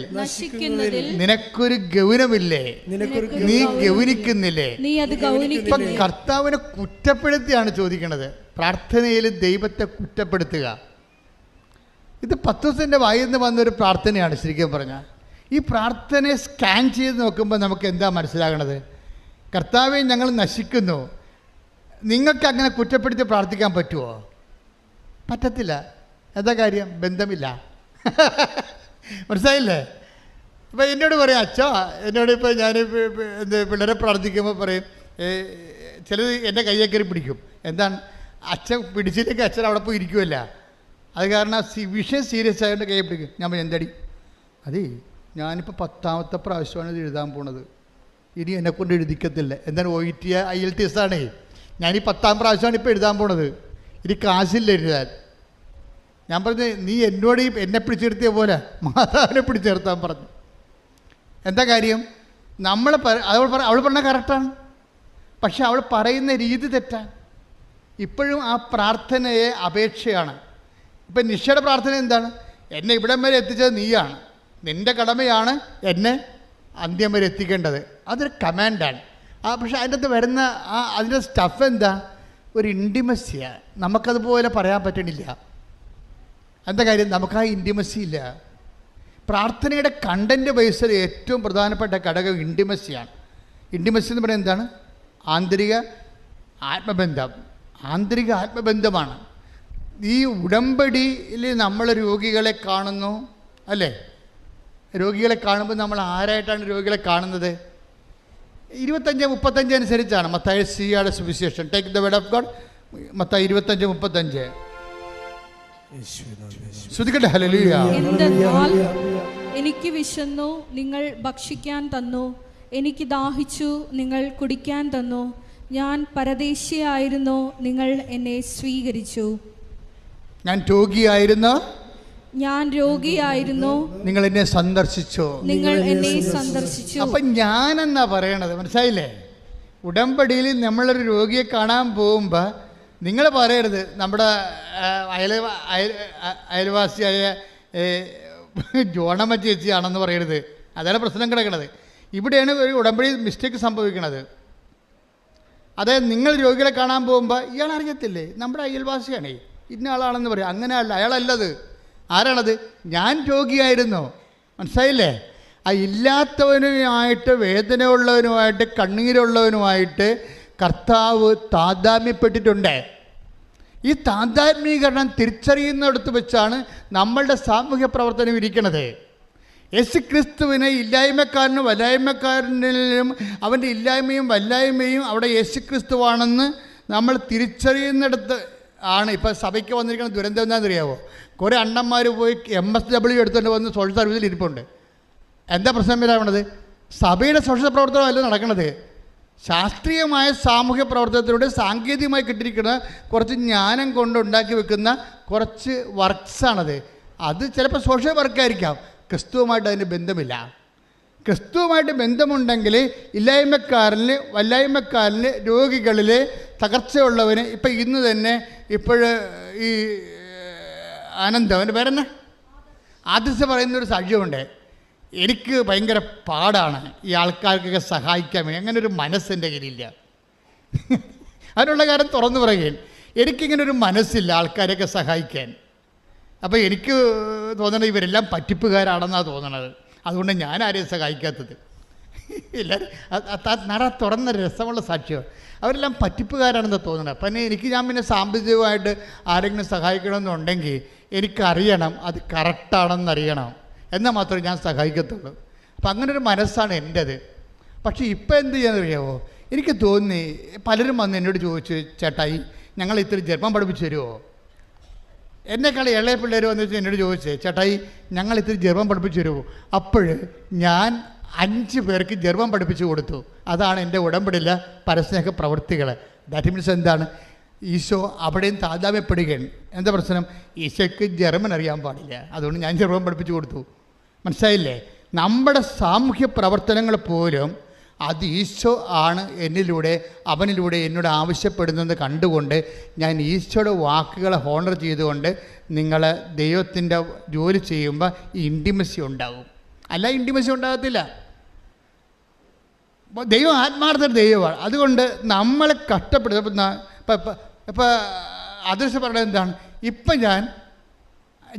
നിനക്കൊരു ഗൗനമില്ലേ, നീ ഗൗനിക്കുന്നില്ലേ? ഇപ്പം കർത്താവിനെ കുറ്റപ്പെടുത്തിയാണ് ചോദിക്കണത്. പ്രാർത്ഥനയിൽ ദൈവത്തെ കുറ്റപ്പെടുത്തുക. ഇത് പത്രോസിൻ്റെ വായിൽ നിന്ന് വന്നൊരു പ്രാർത്ഥനയാണ് ശരിക്കും പറഞ്ഞാൽ. ഈ പ്രാർത്ഥനയെ സ്കാൻ ചെയ്ത് നോക്കുമ്പോൾ നമുക്ക് എന്താ മനസ്സിലാകണത്? കർത്താവെ, ഞങ്ങൾ നശിക്കുന്നു, നിങ്ങൾക്ക് അങ്ങനെ കുറ്റപ്പെടുത്തി പ്രാർത്ഥിക്കാൻ പറ്റുമോ? പറ്റത്തില്ല. എന്താ കാര്യം? ബന്ധമില്ല. മനസ്സിലായില്ലേ? ഇപ്പം എന്നോട് പറയും, അച്ഛാ, എന്നോട് ഇപ്പോൾ ഞാൻ പിള്ളേരെ പ്രാർത്ഥിക്കുമ്പോൾ പറയും, ചിലത് എൻ്റെ കയ്യെ കയറി പിടിക്കും. എന്താണ്? അച്ഛൻ പിടിച്ചില്ലെങ്കിൽ അച്ഛൻ അവിടെ പോയി ഇരിക്കുമല്ല. അത് കാരണം വിഷയം സീരിയസ് ആയതുകൊണ്ട് കയ്യെ പിടിക്കും. ഞാൻ പറയും, എന്തടി? അതേ, ഞാനിപ്പോൾ 10ാമത്തെ പ്രാവശ്യമാണ് ഇത് എഴുതാൻ പോണത്, ഇനി എന്നെക്കൊണ്ട് എഴുതിക്കത്തില്ല. എന്താണ്? OET IELTS ആണേ. ഞാനീ 10ാം പ്രാവശ്യമാണ് ഇപ്പോൾ എഴുതാൻ പോണത്, ഇനി കാശില്ല എഴുതാൻ. ഞാൻ പറഞ്ഞു, നീ എന്നോട് എന്നെ പിടിച്ചെടുത്തിയ പോലെ മാതാവിനെ പിടിച്ചെടുത്താൻ പറഞ്ഞു. എന്താ കാര്യം? അവൾ പറഞ്ഞ കറക്റ്റാണ്, പക്ഷെ അവൾ പറയുന്ന രീതി തെറ്റാണ്. ഇപ്പോഴും ആ പ്രാർത്ഥനയെ അപേക്ഷയാണ്. ഇപ്പം നിഷയുടെ പ്രാർത്ഥന എന്താണ്? എന്നെ ഇവിടം വരെ എത്തിച്ചത് നീയാണ്, നിൻ്റെ കടമയാണ് എന്നെ അന്ത്യം വരെ എത്തിക്കേണ്ടത്. അതൊരു കമാൻഡാണ്. പക്ഷെ അതിൻ്റെ അകത്ത് വരുന്ന അതിൻ്റെ സ്റ്റഫ് എന്താ? ഒരു ഇൻറ്റിമസിയാണ്. നമുക്കതുപോലെ പറയാൻ പറ്റണില്ല. എന്താ കാര്യം? നമുക്ക് ആ ഇൻറ്റിമസി ഇല്ല. പ്രാർത്ഥനയുടെ കണ്ടൻറ്റ് ബേസിൽ ഏറ്റവും പ്രധാനപ്പെട്ട ഘടകം ഇൻറ്റിമസിയാണ്. ഇൻറ്റിമസി എന്ന് പറയുന്നത് എന്താണ്? ആന്തരിക ആത്മബന്ധം. ആന്തരിക ആത്മബന്ധമാണ്. ഈ ഉടമ്പടിയിൽ നമ്മൾ രോഗികളെ കാണുന്നു, അല്ലേ? രോഗികളെ കാണുമ്പോൾ നമ്മൾ ആരായിട്ടാണ് രോഗികളെ കാണുന്നത്? 25-35 അനുസരിച്ചാണ്. മത്തായി സിയുടെ സുവിശേഷം, take the word of God, Mathayi 25-35. ശ്രദ്ധിക്കട്ടെ. ഹല്ലേലൂയ. എന്തെന്നാൽ എനിക്ക് വിശന്നു, നിങ്ങൾ ഭക്ഷിക്കാൻ തന്നു, എനിക്ക് ദാഹിച്ചു, നിങ്ങൾ കുടിക്കാൻ തന്നു, ഞാൻ പരദേശിയായിരുന്നു, നിങ്ങൾ എന്നെ സ്വീകരിച്ചു. ഞാൻ രോഗിയായിരുന്നു, ഞാൻ രോഗിയായിരുന്നു, നിങ്ങൾ എന്നെ സന്ദർശിച്ചോ. നിങ്ങൾ എന്നെ സന്ദർശിച്ചു. അപ്പം ഞാനെന്നാ പറയണത്, മനസ്സിലായില്ലേ? ഉടമ്പടിയിൽ നമ്മളൊരു രോഗിയെ കാണാൻ പോകുമ്പോൾ നിങ്ങൾ പറയരുത് നമ്മുടെ അയൽവാസിയായ ജോണമ്മ ചേച്ചിയാണെന്ന് പറയരുത്. അതാണ് പ്രശ്നം കിടക്കുന്നത്. ഇവിടെയാണ് ഒരു ഉടമ്പടി മിസ്റ്റേക്ക് സംഭവിക്കുന്നത്. അതായത് നിങ്ങൾ രോഗികളെ കാണാൻ പോകുമ്പോൾ ഇയാൾ അറിയത്തില്ലേ നമ്മുടെ അയൽവാസിയാണേ, ഇന്ന ആളാണെന്ന് പറയും. അങ്ങനെയല്ല, അയാളല്ലത്. ആരാണത്? ഞാൻ രോഗിയായിരുന്നു, മനസ്സിലായില്ലേ? ആ ഇല്ലാത്തവനുമായിട്ട്, വേദനയുള്ളവനുമായിട്ട്, കണ്ണീരുള്ളവനുമായിട്ട് കർത്താവ് താതാത്മ്യപ്പെട്ടിട്ടുണ്ട്. ഈ താതാത്മ്യീകരണം തിരിച്ചറിയുന്നിടത്ത് വെച്ചാണ് നമ്മളുടെ സാമൂഹ്യ പ്രവർത്തനം ഇരിക്കുന്നത്. യേശു ക്രിസ്തുവിനെ ഇല്ലായ്മക്കാരനും വല്ലായ്മക്കാരനിലും അവൻ്റെ ഇല്ലായ്മയും വല്ലായ്മയും അവിടെ യേശു ക്രിസ്തുവാണെന്ന് നമ്മൾ തിരിച്ചറിയുന്നിടത്ത് ആണ് ഇപ്പോൾ സഭയ്ക്ക് വന്നിരിക്കുന്ന ദുരന്തം എന്താണെന്നറിയാവോ? കുറേ അണ്ണന്മാർ പോയി MSW എടുത്തുകൊണ്ട് വന്ന് സോഷ്യൽ സർവീസിൽ ഇരിപ്പുണ്ട്. എന്താ പ്രശ്നം വരാണത്? സഭയുടെ സോഷ്യൽ പ്രവർത്തനമല്ല നടക്കുന്നത്. ശാസ്ത്രീയമായ സാമൂഹ്യ പ്രവർത്തനത്തിലൂടെ സാങ്കേതികമായി കിട്ടിയിരിക്കുന്ന കുറച്ച് ജ്ഞാനം കൊണ്ടുണ്ടാക്കി വെക്കുന്ന കുറച്ച് വർക്ക്സാണത്. അത് ചിലപ്പോൾ സോഷ്യൽ വർക്കായിരിക്കാം, ക്രിസ്തുവുമായിട്ട് അതിന് ബന്ധമില്ല. ക്രിസ്തുവുമായിട്ട് ബന്ധമുണ്ടെങ്കിൽ ഇല്ലായ്മക്കാരനിൽ, വല്ലായ്മക്കാരനിൽ, രോഗികളിൽ, തകർച്ചയുള്ളവന് ഇപ്പം ഇന്ന് തന്നെ ഈ ആനന്ദം, അവൻ്റെ പേരെന്നെ ആദ്യത്തെ പറയുന്നൊരു സാക്ഷ്യമുണ്ട്. എനിക്ക് ഭയങ്കര പാടാണ് ഈ ആൾക്കാർക്കൊക്കെ സഹായിക്കാൻ വേണ്ടി, അങ്ങനെ ഒരു മനസ്സെൻ്റെ കയ്യിലില്ല. അതിനുള്ള കാര്യം തുറന്നു പറയുകയും, എനിക്കിങ്ങനൊരു മനസ്സില്ല ആൾക്കാരെയൊക്കെ സഹായിക്കാൻ. അപ്പോൾ എനിക്ക് തോന്നണത് ഇവരെല്ലാം പറ്റിപ്പുകാരാണെന്നാണ് തോന്നണത്. അതുകൊണ്ട് ഞാൻ ആരെയും സഹായിക്കാത്തത്. എല്ലാവരും നട തുറന്ന രസമുള്ള സാക്ഷ്യമാണ്. അവരെല്ലാം പറ്റിപ്പുകാരാണെന്ന് തോന്നണം. പിന്നെ ഞാൻ പിന്നെ സാമ്പത്തികമായിട്ട് ആരെങ്കിലും സഹായിക്കണമെന്നുണ്ടെങ്കിൽ എനിക്കറിയണം അത് കറക്റ്റാണെന്നറിയണം, എന്നാൽ മാത്രമേ ഞാൻ സഹായിക്കത്തുള്ളൂ. അപ്പം അങ്ങനൊരു മനസ്സാണ് എൻ്റേത്. പക്ഷേ ഇപ്പം എന്ത് ചെയ്യാന്നറിയാമോ? എനിക്ക് തോന്നി പലരും വന്ന് എന്നോട് ചോദിച്ചു, ചേട്ടായി ഞങ്ങൾ ഇത്തിരി ജർമ്മൻ പഠിപ്പിച്ച് തരുമോ? എന്നെക്കാൾ ഇളയ പിള്ളേർ വന്ന് വെച്ചാൽ എന്നോട് ചോദിച്ചേ, ചേട്ടായി ഞങ്ങൾ ഇത്തിരി ജർമ്മൻ പഠിപ്പിച്ച് തരുമോ? അപ്പോൾ ഞാൻ 5 പേർക്ക് ജർമ്മൻ പഠിപ്പിച്ചു കൊടുത്തു. അതാണ് എൻ്റെ ഉടമ്പടിയില്ല പരസ്നേഹ പ്രവൃത്തികൾ. ദാറ്റ് മീൻസ് എന്താണ്? ഈശോ അവിടെയും താതാമ്യപ്പെടുകയാണ്. എന്താ പ്രശ്നം? ഈശോയ്ക്ക് ജർമ്മൻ അറിയാൻ പാടില്ല, അതുകൊണ്ട് ഞാൻ ജർമ്മൻ പഠിപ്പിച്ചു കൊടുത്തു. മനസ്സിലായില്ലേ? നമ്മുടെ സാമൂഹ്യ പ്രവർത്തനങ്ങൾ പോലും അത് ഈശോ ആണ് എന്നിലൂടെ, അവനിലൂടെ എന്നോട് ആവശ്യപ്പെടുന്നത് കണ്ടുകൊണ്ട് ഞാൻ ഈശോയുടെ വാക്കുകളെ ഹോണർ ചെയ്തുകൊണ്ട് നിങ്ങൾ ദൈവത്തിൻ്റെ ജോലി ചെയ്യുമ്പോൾ ഈ ഇൻറ്റിമസി ഉണ്ടാകും. അല്ല ഇൻറ്റിമസി ഉണ്ടാകത്തില്ല. ദൈവം ആത്മാർത്ഥ ദൈവമാണ്. അതുകൊണ്ട് നമ്മളെ കഷ്ടപ്പെടുത്തുന്ന ഇപ്പോൾ അദൃശ്യ പറയുന്നത് എന്താണ്? ഇപ്പം ഞാൻ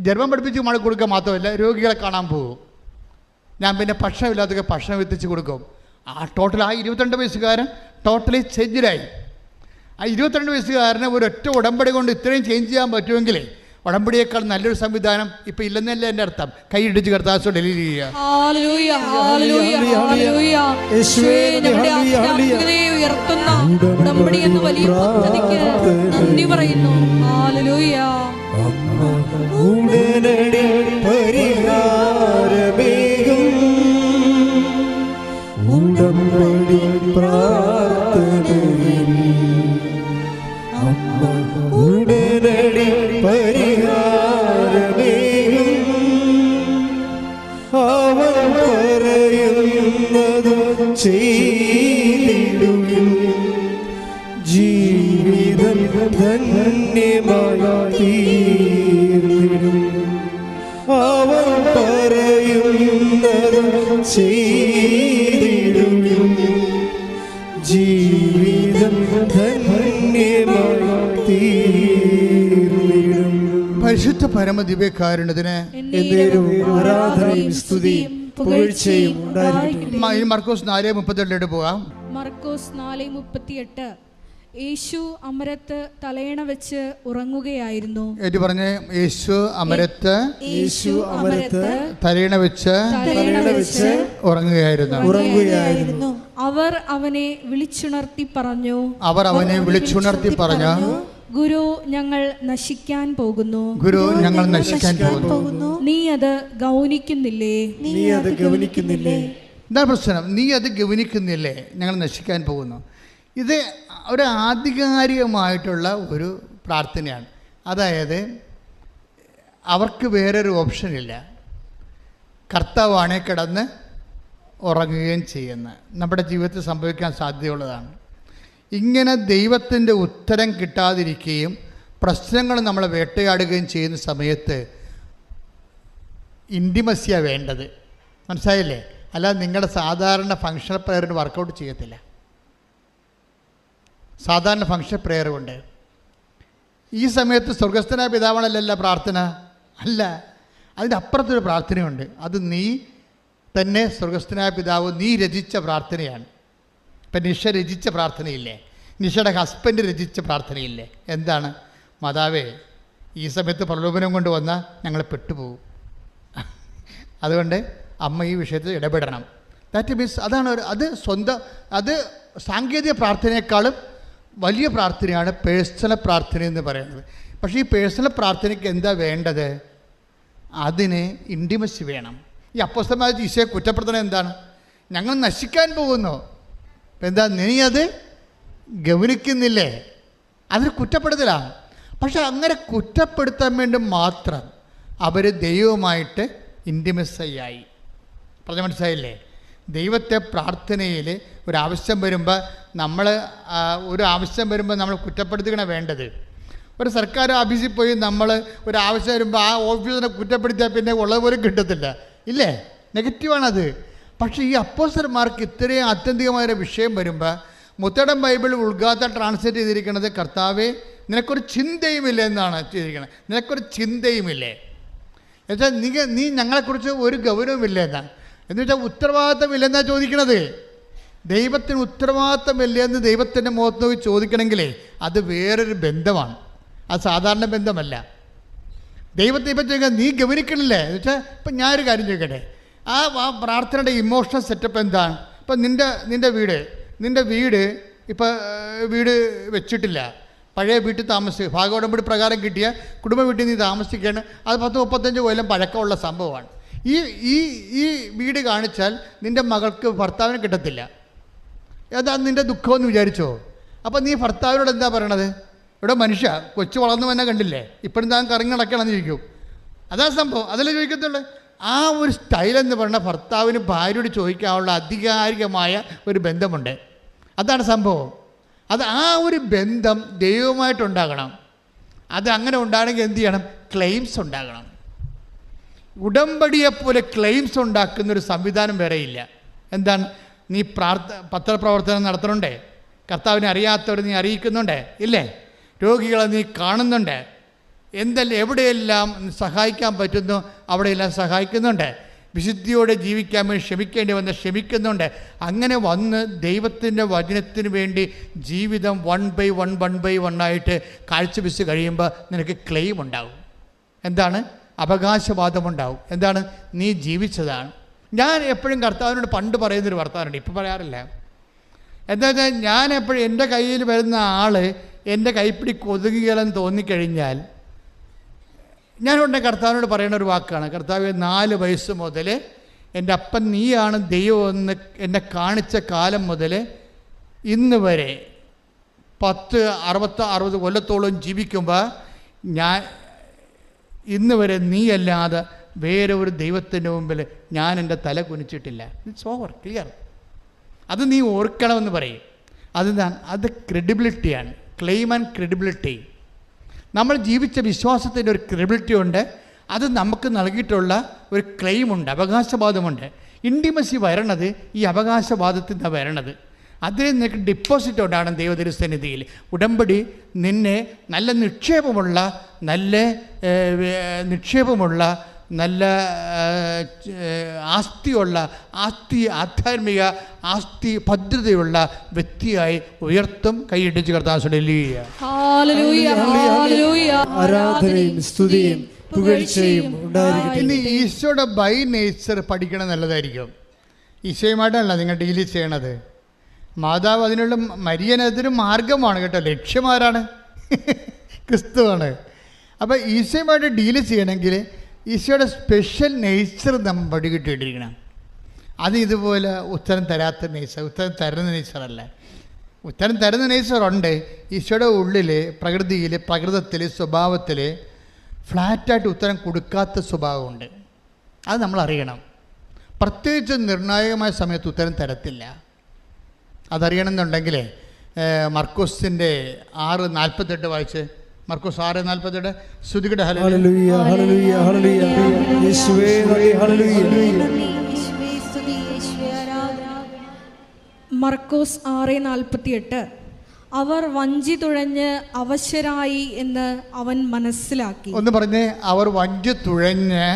ജർമ്മൻ പഠിപ്പിച്ച് മഴ കൊടുക്കുക മാത്രമല്ല, രോഗികളെ കാണാൻ പോകും. ഞാൻ പിന്നെ ഭക്ഷണമില്ലാത്തൊക്കെ ഭക്ഷണം എത്തിച്ച് കൊടുക്കും. ആ 22 വയസ്സുകാരൻ ടോട്ടലി ചേഞ്ചിലായി. ആ 22 വയസ്സുകാരനെ ഒരൊറ്റ ഉടമ്പടി കൊണ്ട് ഇത്രയും ചേഞ്ച് ചെയ്യാൻ പറ്റുമെങ്കിലേ ഉടമ്പടിയേക്കാൾ നല്ലൊരു സംവിധാനം ഇപ്പം ഇല്ലെന്നല്ലേ എൻ്റെ അർത്ഥം. കൈയിടിച്ച് കർത്താവ് ഡെലിവറി ചെയ്യുക. ഉടമ്പടി എന്ന വലിയ പദ്ധതിക്ക് നന്ദി പറയുന്നു. ഉടനടി പരിഹാരമേകും ഉടമ്പടി പ്രാർത്ഥനയിൽ അമ്മ ഉടനടി പരിഹാരമേകും അവൻ പറയുന്നത് ചെയ്തിടുവിൻ ജീവിതം ധന്യമായി തീർന്നിടും. അവൻ പറയുന്നത് ചെയ്തിടുവിൻ ജീവിതം ധന്യമായി തീർന്നിടും. പരിശുദ്ധ പരമദിവ്യകാരുണ്യത്തിന് ആരാധനയും സ്തുതിയും പുകഴ്ചയും ഉണ്ടായിരിക്കട്ടെ. മർക്കോസ് 4:38 പോകാം. മർക്കോസ് 4:38. യേശു അമരത്ത് തലയണ വെച്ച് ഉറങ്ങുകയായിരുന്നു. ഏറ്റു പറഞ്ഞേ, യേശു അമരത്ത് തലയണ വെച്ച് ഉറങ്ങുകയായിരുന്നു. അവർ അവനെ വിളിച്ചുണർത്തി പറഞ്ഞു, ഗുരു ഞങ്ങൾ നശിക്കാൻ പോകുന്നു. നീ അത് ഗൗനിക്കുന്നില്ലേ? എന്താ പ്രശ്നം? നീ അത് ഗൗനിക്കുന്നില്ലേ? ഞങ്ങൾ നശിക്കാൻ പോകുന്നു. ഇത് ഒരു ആധികാരികമായിട്ടുള്ള ഒരു പ്രാർത്ഥനയാണ്. അതായത് അവർക്ക് വേറൊരു ഓപ്ഷനില്ല. കർത്താവാണേ കിടന്ന് ഉറങ്ങുകയും ചെയ്യുന്ന നമ്മുടെ ജീവിതത്തിൽ സംഭവിക്കാൻ സാധ്യതയുള്ളതാണ്. ഇങ്ങനെ ദൈവത്തിൻ്റെ ഉത്തരം കിട്ടാതിരിക്കുകയും പ്രശ്നങ്ങൾ നമ്മളെ വേട്ടയാടുകയും ചെയ്യുന്ന സമയത്ത് ഇൻറ്റിമസിയാണ് വേണ്ടത്. മനസ്സിലായില്ലേ? അല്ലാതെ നിങ്ങളുടെ സാധാരണ ഫങ്ഷണൽ പ്രെയറിന് വർക്കൗട്ട് ചെയ്യത്തില്ല. സാധാരണ ഫങ്ഷൻ പ്രെയർ കൊണ്ട് ഈ സമയത്ത് സ്വർഗസ്ഥനായ പിതാവാണല്ല പ്രാർത്ഥന, അല്ല, അതിൻ്റെ അപ്പുറത്തൊരു പ്രാർത്ഥനയുണ്ട്. അത് നീ തന്നെ സ്വർഗസ്ഥനായ പിതാവ് നീ രചിച്ച പ്രാർത്ഥനയാണ്. ഇപ്പം നിഷ രചിച്ച പ്രാർത്ഥനയില്ലേ, നിഷയുടെ ഹസ്ബൻഡ് രചിച്ച പ്രാർത്ഥനയില്ലേ? എന്താണ്? മാതാവേ, ഈ സമയത്ത് പ്രലോഭനം കൊണ്ട് വന്നാൽ ഞങ്ങൾ പെട്ടുപോകും, അതുകൊണ്ട് അമ്മ ഈ വിഷയത്തിൽ ഇടപെടണം. ദാറ്റ് മീൻസ് അതാണ് അത് സ്വന്തം, അത് സാങ്കേതിക പ്രാർത്ഥനയെക്കാളും വലിയ പ്രാർത്ഥനയാണ് പേഴ്സണൽ പ്രാർത്ഥന എന്ന് പറയുന്നത്. പക്ഷേ ഈ പേഴ്സണൽ പ്രാർത്ഥനയ്ക്ക് എന്താ വേണ്ടത്? അതിന് ഇൻറ്റിമസി വേണം. ഈ അപ്പോസ്തലന്മാർ ഈശോയെ കുറ്റപ്പെടുത്തണത് എന്താണ്? ഞങ്ങൾ നശിക്കാൻ പോകുന്നു, എന്താ നീ അത് ഗവനിക്കുന്നില്ലേ? അതൊരു കുറ്റപ്പെടുത്തലാണ്. പക്ഷെ അങ്ങനെ കുറ്റപ്പെടുത്താൻ വേണ്ടി മാത്രം അവർ ദൈവവുമായിട്ട് ഇൻറ്റിമസിയായി. പറഞ്ഞ മനസ്സിലായില്ലേ? ദൈവത്തെ പ്രാർത്ഥനയിൽ ഒരാവശ്യം വരുമ്പോൾ നമ്മൾ നമ്മൾ കുറ്റപ്പെടുത്തുകയാണ് വേണ്ടത്. ഒരു സർക്കാർ ഓഫീസിൽ പോയി നമ്മൾ ഒരാവശ്യം വരുമ്പോൾ ആ ഓഫീസിനെ കുറ്റപ്പെടുത്തിയാൽ പിന്നെ ഉള്ളതുപോലും കിട്ടത്തില്ല, ഇല്ലേ? നെഗറ്റീവാണത്. പക്ഷേ ഈ അപ്പോസ്തലന്മാർക്ക് ഇത്രയും ആത്യന്തികമായൊരു വിഷയം വരുമ്പോൾ മുത്തടം ബൈബിൾ ഉൾഗാത്ത ട്രാൻസ്ലേറ്റ് ചെയ്തിരിക്കുന്നത് കർത്താവേ നിനക്കൊരു ചിന്തയുമില്ല എന്നാണ് ചെയ്തിരിക്കുന്നത്. നിനക്കൊരു ചിന്തയുമില്ലേ എന്നുവെച്ചാൽ നീ ഞങ്ങളെക്കുറിച്ച് ഒരു ഗൗരവമില്ല എന്നാണ്. എന്ന് വെച്ചാൽ ഉത്തരവാദിത്തമില്ലെന്നാണ് ചോദിക്കണത്. ദൈവത്തിന് ഉത്തരവാദിത്തമില്ലെന്ന് ദൈവത്തിൻ്റെ മുഖത്ത് നോക്കി ചോദിക്കണമെങ്കിലേ അത് വേറൊരു ബന്ധമാണ്, അത് സാധാരണ ബന്ധമല്ല. ദൈവത്തെ ഇപ്പം ചോദിക്കുക നീ ഗവനിക്കണില്ലേ എന്ന് വെച്ചാൽ ഇപ്പം ഞാനൊരു കാര്യം ചോദിക്കട്ടെ, ആ പ്രാർത്ഥനയുടെ ഇമോഷണൽ സെറ്റപ്പ് എന്താണ്? ഇപ്പം നിൻ്റെ വീട് ഇപ്പോൾ വീട് വെച്ചിട്ടില്ല, പഴയ വീട്ടിൽ താമസിക്കുക, ഭാഗോടമ്പടി പ്രകാരം കിട്ടിയ കുടുംബ വീട്ടിൽ നീ താമസിക്കുകയാണ്. അത് 10-35 കൊല്ലം പഴക്കമുള്ള സംഭവമാണ്. ഈ വീട് കാണിച്ചാൽ നിൻ്റെ മകൾക്ക് ഭർത്താവിന് കിട്ടത്തില്ല. അതാ നിൻ്റെ ദുഃഖമെന്ന് വിചാരിച്ചോ? അപ്പം നീ ഭർത്താവിനോട് എന്താ പറയണത്? ഇവിടെ മനുഷ്യ കൊച്ചു വളർന്നു തന്നെ കണ്ടില്ലേ, ഇപ്പോഴും താൻ കറങ്ങി നടക്കണമെന്ന് ചോദിക്കും. അതാ സംഭവം, അതല്ലേ ചോദിക്കത്തുള്ളൂ. ആ ഒരു സ്റ്റൈലെന്ന് പറഞ്ഞാൽ ഭർത്താവിന് ഭാര്യയോട് ചോദിക്കാനുള്ള ആധികാരികമായ ഒരു ബന്ധമുണ്ട്. അതാണ് സംഭവം. അത് ആ ഒരു ബന്ധം ദൈവവുമായിട്ടുണ്ടാകണം. അത് അങ്ങനെ ഉണ്ടാകണമെങ്കിൽ എന്ത് ചെയ്യണം? ക്ലെയിംസ് ഉണ്ടാകണം. ഉടമ്പടിയെപ്പോലെ ക്ലെയിംസ് ഉണ്ടാക്കുന്നൊരു സംവിധാനം വേറെയില്ല. എന്താണ്? നീ പത്രപ്രവർത്തനം നടത്തുന്നുണ്ടേ, കർത്താവിനെ അറിയാത്തവർ നീ അറിയിക്കുന്നുണ്ടേ, ഇല്ലേ? രോഗികളെ നീ കാണുന്നുണ്ട്, എവിടെയെല്ലാം സഹായിക്കാൻ പറ്റുന്നു അവിടെയെല്ലാം സഹായിക്കുന്നുണ്ട്. വിശുദ്ധിയോടെ ജീവിക്കാൻ വേണ്ടി ക്ഷമിക്കേണ്ടി വന്ന് ക്ഷമിക്കുന്നുണ്ട്. അങ്ങനെ വന്ന് ദൈവത്തിൻ്റെ വചനത്തിന് വേണ്ടി ജീവിതം 1 by 1 ആയിട്ട് കാഴ്ചവെച്ച് കഴിയുമ്പോൾ നിനക്ക് ക്ലെയിം ഉണ്ടാവും. എന്താണ്? അവകാശവാദമുണ്ടാവും. എന്താണ്? നീ ജീവിച്ചതാണ്. ഞാൻ എപ്പോഴും കർത്താവിനോട് പണ്ട് പറയുന്നൊരു വർത്തമാനമുണ്ട്, ഇപ്പോൾ പറയാറില്ല. എന്താ വെച്ചാൽ ഞാൻ എപ്പോഴും എൻ്റെ കയ്യിൽ വരുന്ന ആൾ എൻ്റെ കൈപ്പിടി കൊതുകുകളെന്ന് തോന്നിക്കഴിഞ്ഞാൽ ഞാൻ ഉടനെ കർത്താവിനോട് പറയുന്ന ഒരു വാക്കാണ്, കർത്താവ് 4 വയസ്സ് മുതൽ എൻ്റെ അപ്പൻ നീയാണ് ദൈവമെന്ന് എന്നെ കാണിച്ച കാലം മുതൽ ഇന്ന് വരെ 60 കൊല്ലത്തോളം ജീവിക്കുമ്പോൾ ഞാൻ ഇന്ന് വരെ നീയല്ലാതെ വേറെ ഒരു ദൈവത്തിൻ്റെ മുമ്പിൽ ഞാൻ എൻ്റെ തല കുനിച്ചിട്ടില്ല. It's over, clear. അത് നീ ഓർക്കണമെന്ന് പറയും. അത് ക്രെഡിബിലിറ്റിയാണ്. Claim and credibility. നമ്മൾ ജീവിച്ച വിശ്വാസത്തിൻ്റെ ഒരു ക്രെഡിബിലിറ്റി ഉണ്ട്, അത് നമുക്ക് നൽകിയിട്ടുള്ള ഒരു ക്ലെയിമുണ്ട്, അവകാശവാദമുണ്ട്. ഇൻറ്റിമസി വരണത് ഈ അവകാശവാദത്തിൽ നിന്നാണ് വരണത്. അതിൽ നിനക്ക് ഡിപ്പോസിറ്റ് ഉണ്ടാകണം ദൈവതിരുസന്നിധിയിൽ. ഉടമ്പടി നിന്നെ നല്ല നിക്ഷേപമുള്ള നല്ല ആധ്യാത്മിക ആസ്തി ഭദ്രതയുള്ള വ്യക്തിയായി ഉയർത്തും. കൈയിടിച്ച് കർത്താവേ ആരാധനയും സ്തുതിയും പുകഴ്ചയും ഉണ്ടായിരിക്കട്ടെ. ഇനി ഈശോയുടെ ബൈ നേച്ചർ പഠിക്കണം നല്ലതായിരിക്കും. ഈശോയുമായിട്ടല്ല നിങ്ങൾ ഡീൽ ചെയ്യണത്. മാതാവ് അതിനുള്ള മരിയനതൊരു മാർഗമാണ് കേട്ടോ. ലക്ഷ്യമാരാണ്? ക്രിസ്തുവാണ്. അപ്പോൾ ഈശോയുമായിട്ട് ഡീൽ ചെയ്യണമെങ്കിൽ ഈശോയുടെ സ്പെഷ്യൽ നേച്ചർ നമ്മൾ പഠിക്കിട്ടിരിക്കണം. അത് ഇതുപോലെ ഉത്തരം തരാത്ത നേച്ചർ, ഉത്തരം തരുന്ന നേച്ചറല്ല. ഉത്തരം തരുന്ന നേച്ചറുണ്ട് ഈശോയുടെ ഉള്ളിൽ, പ്രകൃതിയിൽ, പ്രകൃതത്തിൽ, സ്വഭാവത്തിൽ. ഫ്ലാറ്റായിട്ട് ഉത്തരം കൊടുക്കാത്ത സ്വഭാവമുണ്ട്. അത് നമ്മൾ അറിയണം. പ്രത്യേകിച്ച് നിർണായകമായ സമയത്ത് ഉത്തരം തരത്തില്ല. അതറിയണമെന്നുണ്ടെങ്കിൽ മർക്കോസിൻ്റെ 6:48 വായിച്ച്. മർക്കോസ് 6:48 ശ്രുതികട ഹല്ലേലൂയ ഹല്ലേലൂയ ഹല്ലേലൂയ യേശുവേ നന്ദി ഹല്ലേലൂയ. മർക്കോസ് 6:48 അവർ വഞ്ചി തുഴഞ്ഞ് അവശരായി എന്ന് അവൻ മനസ്സിലാക്കി. ഒന്ന് പറഞ്ഞേ, അവർ വഞ്ചി തുഴഞ്ഞ്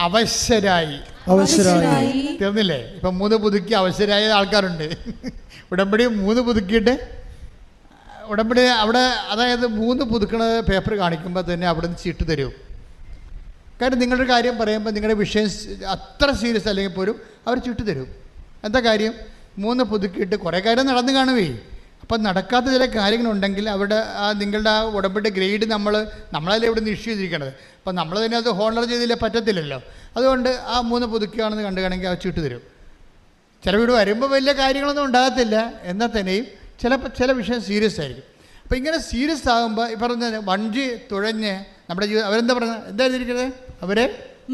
അവശരായി. തീർന്നില്ലേ? ഇപ്പം 3 പുതുക്കി അവശരായ ആൾക്കാരുണ്ട്. ഉടമ്പടി 3 പുതുക്കിയിട്ട് ഉടമ്പടി അവിടെ, അതായത് 3 പുതുക്കണ പേപ്പർ കാണിക്കുമ്പോൾ തന്നെ അവിടെ നിന്ന് ചീട്ട് തരും. കാരണം നിങ്ങളുടെ കാര്യം പറയുമ്പോൾ നിങ്ങളുടെ വിഷയം അത്ര സീരിയസ് അല്ലെങ്കിൽ പോലും അവർ ചീട്ട് തരും. എന്താ കാര്യം? 3 പുതുക്കിയിട്ട് കുറേ കാര്യം നടന്നു കാണുവേ. അപ്പം നടക്കാത്ത ചില കാര്യങ്ങളുണ്ടെങ്കിൽ അവിടെ നിങ്ങളുടെ ആ ഉടമ്പടി ഗ്രേഡ് നമ്മളല്ലേ ഇവിടെ നിന്ന് ഇഷ്യൂ ചെയ്തിരിക്കണത്. അപ്പം നമ്മൾ തന്നെ അത് ഹോണർ ചെയ്തില്ല, പറ്റത്തില്ലല്ലോ. അതുകൊണ്ട് ആ 3 പുതുക്കുകയാണെന്ന് കണ്ടുകാണെങ്കിൽ ആ ചീട്ട് തരും. ചില വീട് വരുമ്പോൾ വലിയ കാര്യങ്ങളൊന്നും ഉണ്ടാകത്തില്ല, എന്നാൽ തന്നെയും ചില വിഷയം സീരിയസ് ആയിരിക്കും. അപ്പോൾ ഇങ്ങനെ സീരിയസ് ആകുമ്പോൾ ഈ പറഞ്ഞ വഞ്ചി തുഴഞ്ഞ് നമ്മുടെ ജീവിതം അവരെന്താ പറഞ്ഞത്? എന്തായിരിക്കുന്നത്? അവരെ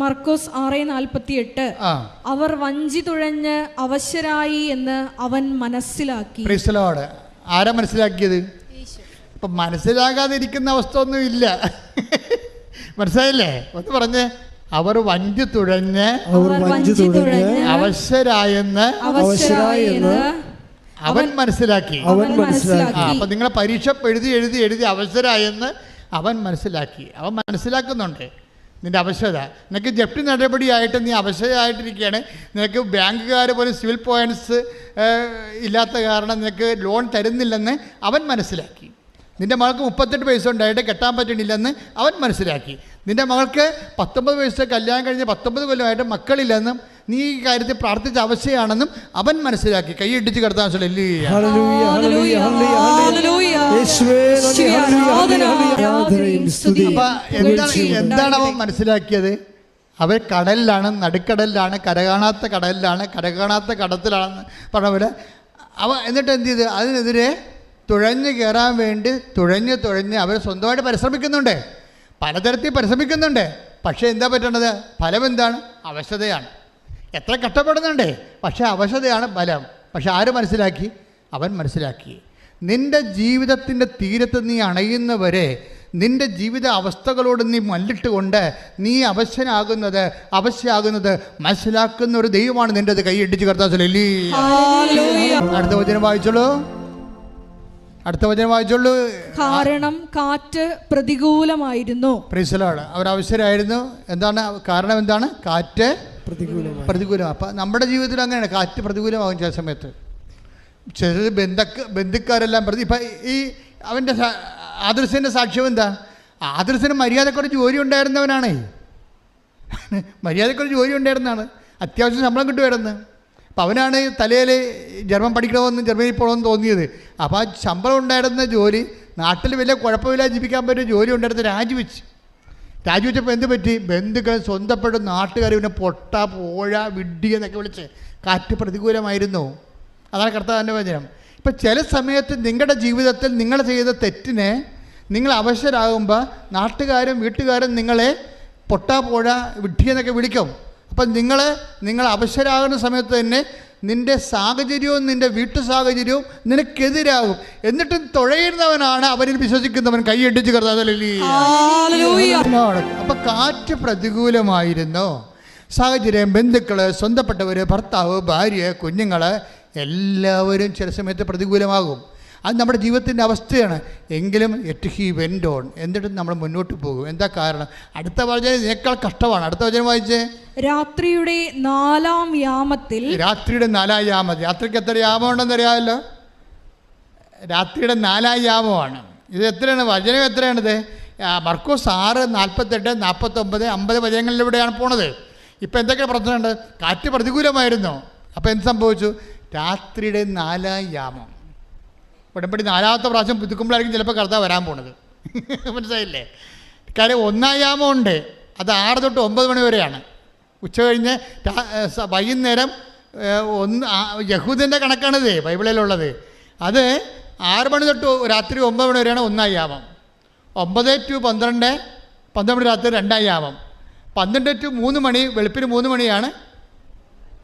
മർക്കോസ് 6:48 അവർ വഞ്ചി തുഴഞ്ഞ് അവശരായി എന്ന് അവൻ മനസ്സിലാക്കി. Price the Lord. ആരാ മനസ്സിലാക്കിയത്? ഇപ്പം മനസ്സിലാകാതിരിക്കുന്ന അവസ്ഥ ഒന്നും ഇല്ല. മനസ്സിലായില്ലേ? ഒന്ന് പറഞ്ഞേ, അവർ വഞ്ചി തുഴഞ്ഞ് അവശരായെന്ന് അവൻ മനസ്സിലാക്കി. അപ്പം നിങ്ങളെ പരീക്ഷ എഴുതി അവശരായെന്ന് അവൻ മനസ്സിലാക്കി. അവൻ മനസ്സിലാക്കുന്നുണ്ട് നിൻ്റെ അവശത. നിനക്ക് ജപ്തി നടപടിയായിട്ട് നീ അവശയായിട്ടിരിക്കുകയാണ്. നിനക്ക് ബാങ്കുകാർ പോലും സിവിൽ പോയിൻറ്റ്സ് ഇല്ലാത്ത കാരണം നിനക്ക് ലോൺ തരുന്നില്ലെന്ന് അവൻ മനസ്സിലാക്കി. നിൻ്റെ മകൾക്ക് 38 വയസ്സ് ഉണ്ടായിട്ട് കെട്ടാൻ പറ്റണില്ലെന്ന് അവൻ മനസ്സിലാക്കി. നിൻ്റെ മകൾക്ക് 19 വയസ്സ് കല്യാണം കഴിഞ്ഞ് 19 കൊല്ലമായിട്ട് മക്കളില്ലെന്നും നീ ഈ കാര്യത്തിൽ പ്രാർത്ഥിച്ച അവസ്ഥയാണെന്നും അവൻ മനസ്സിലാക്കി. കൈയിടിച്ച് കിടത്താൻ എന്താണ് അവൻ മനസ്സിലാക്കിയത്? അവർ കടലിലാണ്, നടുക്കടലിലാണ്, കരകാണാത്ത കടലിലാണ്, കരകാണാത്ത കടത്തിലാണെന്ന് പറഞ്ഞ പോലെ എന്നിട്ട് എന്ത് ചെയ്ത് അതിനെതിരെ തുഴഞ്ഞ് കയറാൻ വേണ്ടി തുഴഞ്ഞ് അവർ സ്വന്തമായിട്ട് പരിശ്രമിക്കുന്നുണ്ട്, പലതരത്തിൽ പരിശ്രമിക്കുന്നുണ്ട്. പക്ഷേ എന്താ പറ്റേണ്ടത്? ഫലം എന്താണ്? അവശതയാണ്. എത്ര കഷ്ടപ്പെടുന്നുണ്ട്, പക്ഷേ അവശതയാണ് ഫലം. പക്ഷെ ആര് മനസ്സിലാക്കി? അവൻ മനസ്സിലാക്കി. നിൻ്റെ ജീവിതത്തിൻ്റെ തീരത്ത് നീ അണയുന്നവരെ നിൻ്റെ ജീവിത അവസ്ഥകളോട് നീ മല്ലിട്ട് കൊണ്ട് നീ അവശയാകുന്നത് മനസ്സിലാക്കുന്ന ഒരു ദൈവമാണ് നിൻ്റെത്. കൈയിടിച്ച് കർത്താവിലല്ലേ. അടുത്ത വചനം വായിച്ചോളൂ. കാരണം കാറ്റ് പ്രതികൂലമായിരുന്നു. Praise the lord. അവർ അവശരായിരുന്നു. എന്താണ് കാരണം? എന്താണ്? കാറ്റ് പ്രതികൂലം. അപ്പം നമ്മുടെ ജീവിതത്തിൽ അങ്ങനെയാണ്, കാറ്റ് പ്രതികൂലമാകും ചില സമയത്ത്. ചില ബന്ധുക്കാരെല്ലാം ഇപ്പം ഈ അവൻ്റെ ആദർശൻ്റെ സാക്ഷ്യം എന്താ? ആദർശന് മര്യാദക്കൊരു ജോലി ഉണ്ടായിരുന്നവനാണേ. മര്യാദക്കൊരു ജോലി ഉണ്ടായിരുന്നതാണ്, അത്യാവശ്യം ശമ്പളം കിട്ടുമായിരുന്നു. അപ്പം അവനാണ് തലയിൽ ജർമ്മൻ പഠിക്കണമെന്നും ജർമ്മനിയിൽ പോകണമെന്ന് തോന്നിയത്. അപ്പോൾ ആ ശമ്പളം ഉണ്ടായിരുന്ന ജോലി, നാട്ടിൽ വലിയ കുഴപ്പമില്ല ജീവിക്കാൻ പറ്റിയ ജോലി ഉണ്ടായിരുന്ന രാജിവെച്ചപ്പോൾ എന്ത് പറ്റി? ബന്ധുക്കൾ, സ്വന്തപ്പെട്ട നാട്ടുകാർ പിന്നെ പൊട്ട, പോഴ, വിഡ്ഢി എന്നൊക്കെ വിളിച്ച് കാറ്റ് പ്രതികൂലമായിരുന്നു. അതാണ് കർത്താവിൻ്റെ വചനം. ഇപ്പം ചില സമയത്ത് നിങ്ങളുടെ ജീവിതത്തിൽ നിങ്ങൾ ചെയ്ത തെറ്റിനെ നിങ്ങൾ അവശരാകുമ്പോൾ നാട്ടുകാരും വീട്ടുകാരും നിങ്ങളെ പൊട്ട, പോഴ, വിഡ്ഢി എന്നൊക്കെ വിളിക്കും. അപ്പം നിങ്ങൾ അവശരാകുന്ന സമയത്ത് തന്നെ നിൻ്റെ സാഹചര്യവും നിൻ്റെ വീട്ടു സാഹചര്യവും നിനക്കെതിരാകും. എന്നിട്ടും തുഴയുന്നവനാണ് അവനിൽ വിശ്വസിക്കുന്നവൻ. കൈയടിച്ച് കർത്താവിലല്ലേ. അപ്പം കാറ്റ് പ്രതികൂലമായിരുന്നു. സാഹചര്യം, ബന്ധുക്കൾ, സ്വന്തപ്പെട്ടവർ, ഭർത്താവ്, ഭാര്യ, കുഞ്ഞുങ്ങൾ എല്ലാവരും ചില സമയത്ത് പ്രതികൂലമാകും. അത് നമ്മുടെ ജീവിതത്തിൻ്റെ അവസ്ഥയാണ്. എങ്കിലും ഹി വെൻ്റ് ഓൺ, എന്നിട്ടും നമ്മൾ മുന്നോട്ട് പോകും. എന്താ കാരണം? അടുത്ത വചനം ഇതിനേക്കാൾ കഷ്ടമാണ്. അടുത്ത വചനം വായിച്ചേ. രാത്രിയുടെ 4-ാം യാമത്തിൽ. രാത്രിയുടെ 4-ാം യാമം. രാത്രിക്ക് എത്ര യാമം ഉണ്ടെന്ന് അറിയാമല്ലോ? രാത്രിയുടെ 4-ാം യാമമാണ് ഇത്. എത്രയാണ് വചനം? എത്രയാണിത്? മർക്കോസ് 6, 48, 49, 50 വചനങ്ങളിലൂടെയാണ് പോണത്. ഇപ്പം എന്തൊക്കെ പ്രശ്നമുണ്ട്? കാറ്റ് പ്രതികൂലമായിരുന്നു. അപ്പോൾ എന്ത് സംഭവിച്ചു? രാത്രിയുടെ 4-ാം യാമം. ഉടമ്പടി 4-ാമത്തെ പ്രാവശ്യം പുതുക്കുമ്പോഴായിരിക്കും ചിലപ്പോൾ കർത്താവ് വരാൻ പോണത്. മനസ്സിലായില്ലേ? കാര്യം 1-ാം യാമം ഉണ്ട്, അത് 6 തൊട്ട് 9 മണി വരെയാണ്. ഉച്ച കഴിഞ്ഞ് വൈകുന്നേരം യഹൂദൻ്റെ കണക്കാണിത് ബൈബിളിലുള്ളത്. അത് 6 മണി തൊട്ട് രാത്രി 9 മണി വരെയാണ് 1-ാം യാമം. 9 to 12, 12 രാത്രി 2-ാം യാമം. 12 to 3 മണി, വെളുപ്പിന് 3 മണിയാണ്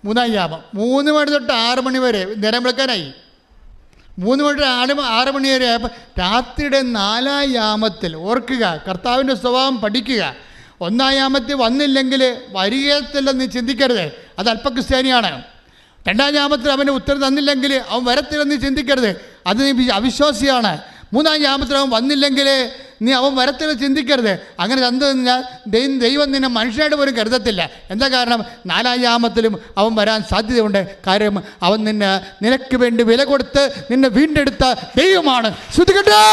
3-ാം യാമം. 3 മണി തൊട്ട് 6 മണി വരെ നേരം വിളിക്കാനായി. 3 മണി തൊട്ട് 6 മണി വരെ. അപ്പം രാത്രിയുടെ 4-ാം യാമത്തിൽ ഓർക്കുക, കർത്താവിൻ്റെ സ്വഭാവം പഠിക്കുക. 1-ാം യാമത്തിൽ വന്നില്ലെങ്കിൽ വരികത്തില്ലെന്ന് ചിന്തിക്കരുത്, അത് അല്പക്രിസ്ത്യാനിയാണ്. 2-ാം യാമത്തിൽ അവന് ഉത്തരം തന്നില്ലെങ്കിൽ അവൻ വരത്തില്ലെന്ന് ചിന്തിക്കരുത്, അത് നീ അവിശ്വാസിയാണ്. 3-ാം യാമത്തിൽ അവൻ വന്നില്ലെങ്കിൽ നീ അവൻ വരത്തില്ലെന്ന് ചിന്തിക്കരുത്. അങ്ങനെ തന്നു കഴിഞ്ഞാൽ ദൈവം നിന്നെ മനുഷ്യനായിട്ട് പോലും കരുതത്തില്ല. എന്താ കാരണം? 4-ാം യാമത്തിലും അവൻ വരാൻ സാധ്യതയുണ്ട്. കാര്യം അവൻ നിനക്ക് വേണ്ടി വില കൊടുത്ത് നിന്നെ വീണ്ടെടുത്ത ദൈവമാണ്. ശ്രദ്ധിക്കട്ടെ.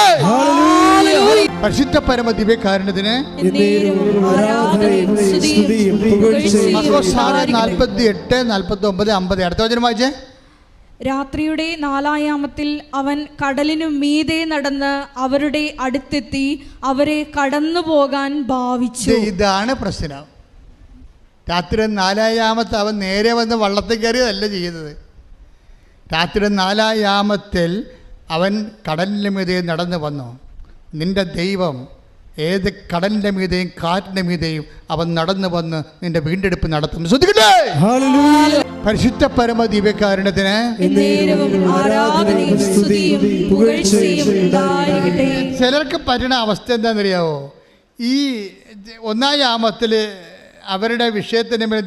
പരിശുദ്ധ പരമ ദിവ്യകാരുണ്യത്തിന് 48, 49, 50. അടുത്ത വചനം വായിച്ചേ. രാത്രിയുടെ 4-ാം യാമത്തിൽ അവൻ കടലിനു മീതെ നടന്ന് അവരുടെ അടുത്തെത്തി അവരെ കടന്നു പോകാൻ ഭാവിച്ചു. ഇതാണ് പ്രശ്നം. രാത്രി 4-ാം യാമത്തിൽ അവൻ നേരെ വന്ന് വള്ളത്തിൽ കയറിയതല്ല ചെയ്യുന്നത്. രാത്രി 4-ാം യാമത്തിൽ അവൻ കടലിൻ്റെ മീതെ നടന്നു വന്നു. നിന്റെ ദൈവം ഏത് കടലിൻ്റെ മീതെയും കാറ്റിൻ്റെ മീതെയും അവൻ നടന്നു വന്ന് നിന്റെ വീണ്ടെടുപ്പ് നടത്തും. ശ്രദ്ധിക്കട്ടെ. പരിശുദ്ധ പരമ ദിവ്യകാരുണ്യത്തിന് ചിലർക്ക് പറ്റുന്ന അവസ്ഥ എന്താണെന്നറിയാവോ? ഈ 1-ാം യാമത്തിൽ അവരുടെ വിഷയത്തിന് മേൽ